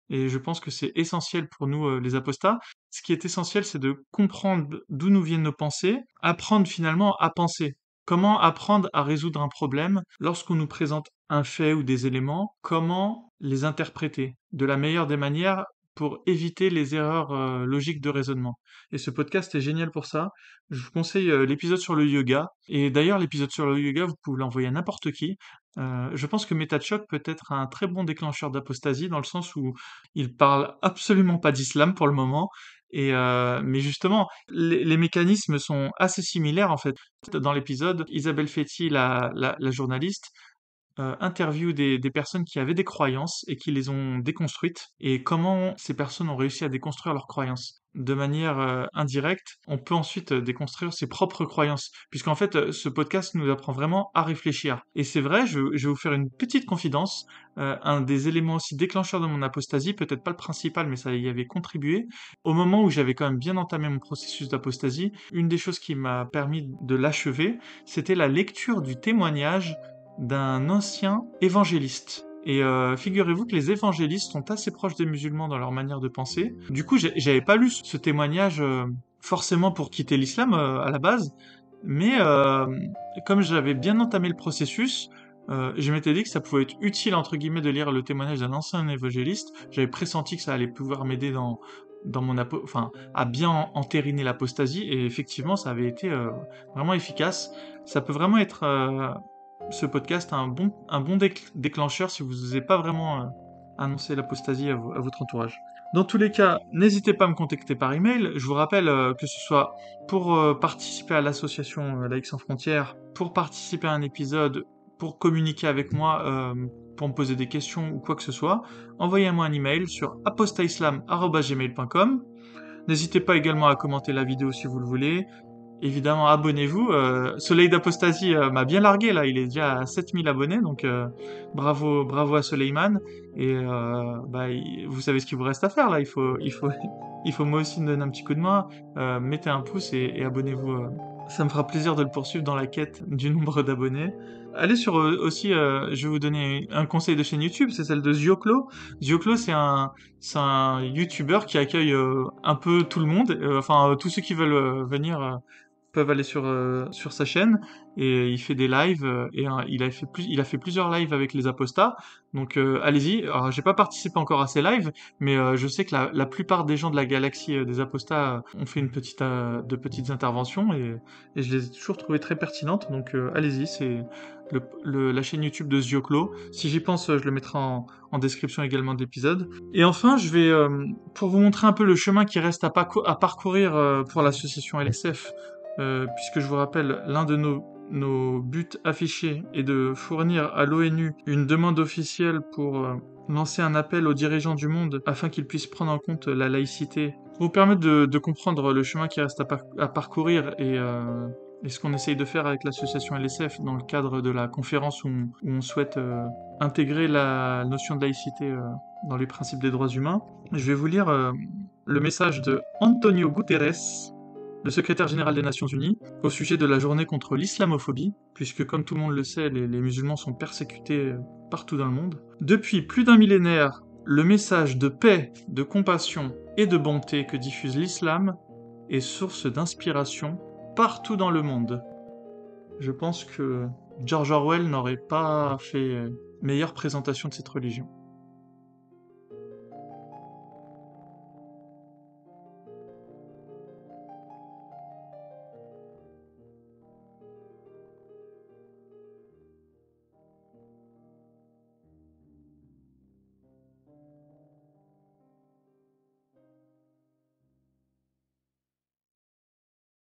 et je pense que c'est essentiel pour nous, les apostats. Ce qui est essentiel, c'est de comprendre d'où nous viennent nos pensées, apprendre finalement à penser. Comment apprendre à résoudre un problème lorsqu'on nous présente un fait ou des éléments, comment les interpréter de la meilleure des manières pour éviter les erreurs logiques de raisonnement. Et ce podcast est génial pour ça. Je vous conseille l'épisode sur le yoga. Et d'ailleurs, l'épisode sur le yoga, vous pouvez l'envoyer à n'importe qui. Je pense que MetaChoc peut être un très bon déclencheur d'apostasie dans le sens où il parle absolument pas d'islam pour le moment, mais justement, les mécanismes sont assez similaires en fait. Dans l'épisode, Isabelle Fetty, la journaliste, interview des personnes qui avaient des croyances et qui les ont déconstruites, et comment ces personnes ont réussi à déconstruire leurs croyances. De manière indirecte, on peut ensuite déconstruire ses propres croyances, puisqu'en fait, ce podcast nous apprend vraiment à réfléchir. Et c'est vrai, je vais vous faire une petite confidence, un des éléments aussi déclencheurs de mon apostasie, peut-être pas le principal, mais ça y avait contribué, au moment où j'avais quand même bien entamé mon processus d'apostasie, une des choses qui m'a permis de l'achever, c'était la lecture du témoignage d'un ancien évangéliste. Et figurez-vous que les évangélistes sont assez proches des musulmans dans leur manière de penser. Du coup, j'avais pas lu ce témoignage forcément pour quitter l'islam à la base, mais comme j'avais bien entamé le processus, je m'étais dit que ça pouvait être utile entre guillemets de lire le témoignage d'un ancien évangéliste. J'avais pressenti que ça allait pouvoir m'aider dans mon à bien entériner l'apostasie, et effectivement, ça avait été vraiment efficace. Ça peut vraiment être ce podcast un bon déclencheur si vous n'osez pas vraiment annoncer l'apostasie à votre entourage. Dans tous les cas, n'hésitez pas à me contacter par email. Je vous rappelle que ce soit pour participer à l'association Laïcs sans frontières, pour participer à un épisode, pour communiquer avec moi, pour me poser des questions ou quoi que ce soit, envoyez-moi un email sur apostaislam@gmail.com. N'hésitez pas également à commenter la vidéo si vous le voulez. Évidemment, abonnez-vous. Soleil d'Apostasie m'a bien largué là, il est déjà à 7000 abonnés, donc bravo à Soleiman. Et vous savez ce qu'il vous reste à faire là, il faut moi aussi me donner un petit coup de main. Mettez un pouce et abonnez-vous. Ça me fera plaisir de le poursuivre dans la quête du nombre d'abonnés. Allez sur aussi, je vais vous donner un conseil de chaîne YouTube, c'est celle de Zioclo. Zioclo, c'est un YouTuber qui accueille un peu tout le monde, tous ceux qui veulent venir peuvent aller sur sa chaîne, et il fait des lives et il a fait plusieurs lives avec les apostats, donc allez-y. Alors j'ai pas participé encore à ces lives, mais je sais que la plupart des gens de la galaxie des apostats ont fait de petites interventions, et je les ai toujours trouvées très pertinentes, donc allez-y, c'est la chaîne YouTube de Zioclo. Si j'y pense, je le mettrai en description également de l'épisode. Et enfin, je vais, pour vous montrer un peu le chemin qui reste à parcourir pour l'association LSF, puisque je vous rappelle, l'un de nos buts affichés est de fournir à l'ONU une demande officielle pour lancer un appel aux dirigeants du monde afin qu'ils puissent prendre en compte la laïcité, pour vous permettre de comprendre le chemin qui reste à parcourir et ce qu'on essaye de faire avec l'association LSF dans le cadre de la conférence où on souhaite intégrer la notion de laïcité dans les principes des droits humains. Je vais vous lire le message de Antonio Guterres, le secrétaire général des Nations Unies, au sujet de la journée contre l'islamophobie, puisque comme tout le monde le sait, les musulmans sont persécutés partout dans le monde. Depuis plus d'un millénaire, le message de paix, de compassion et de bonté que diffuse l'islam est source d'inspiration partout dans le monde. Je pense que George Orwell n'aurait pas fait meilleure présentation de cette religion.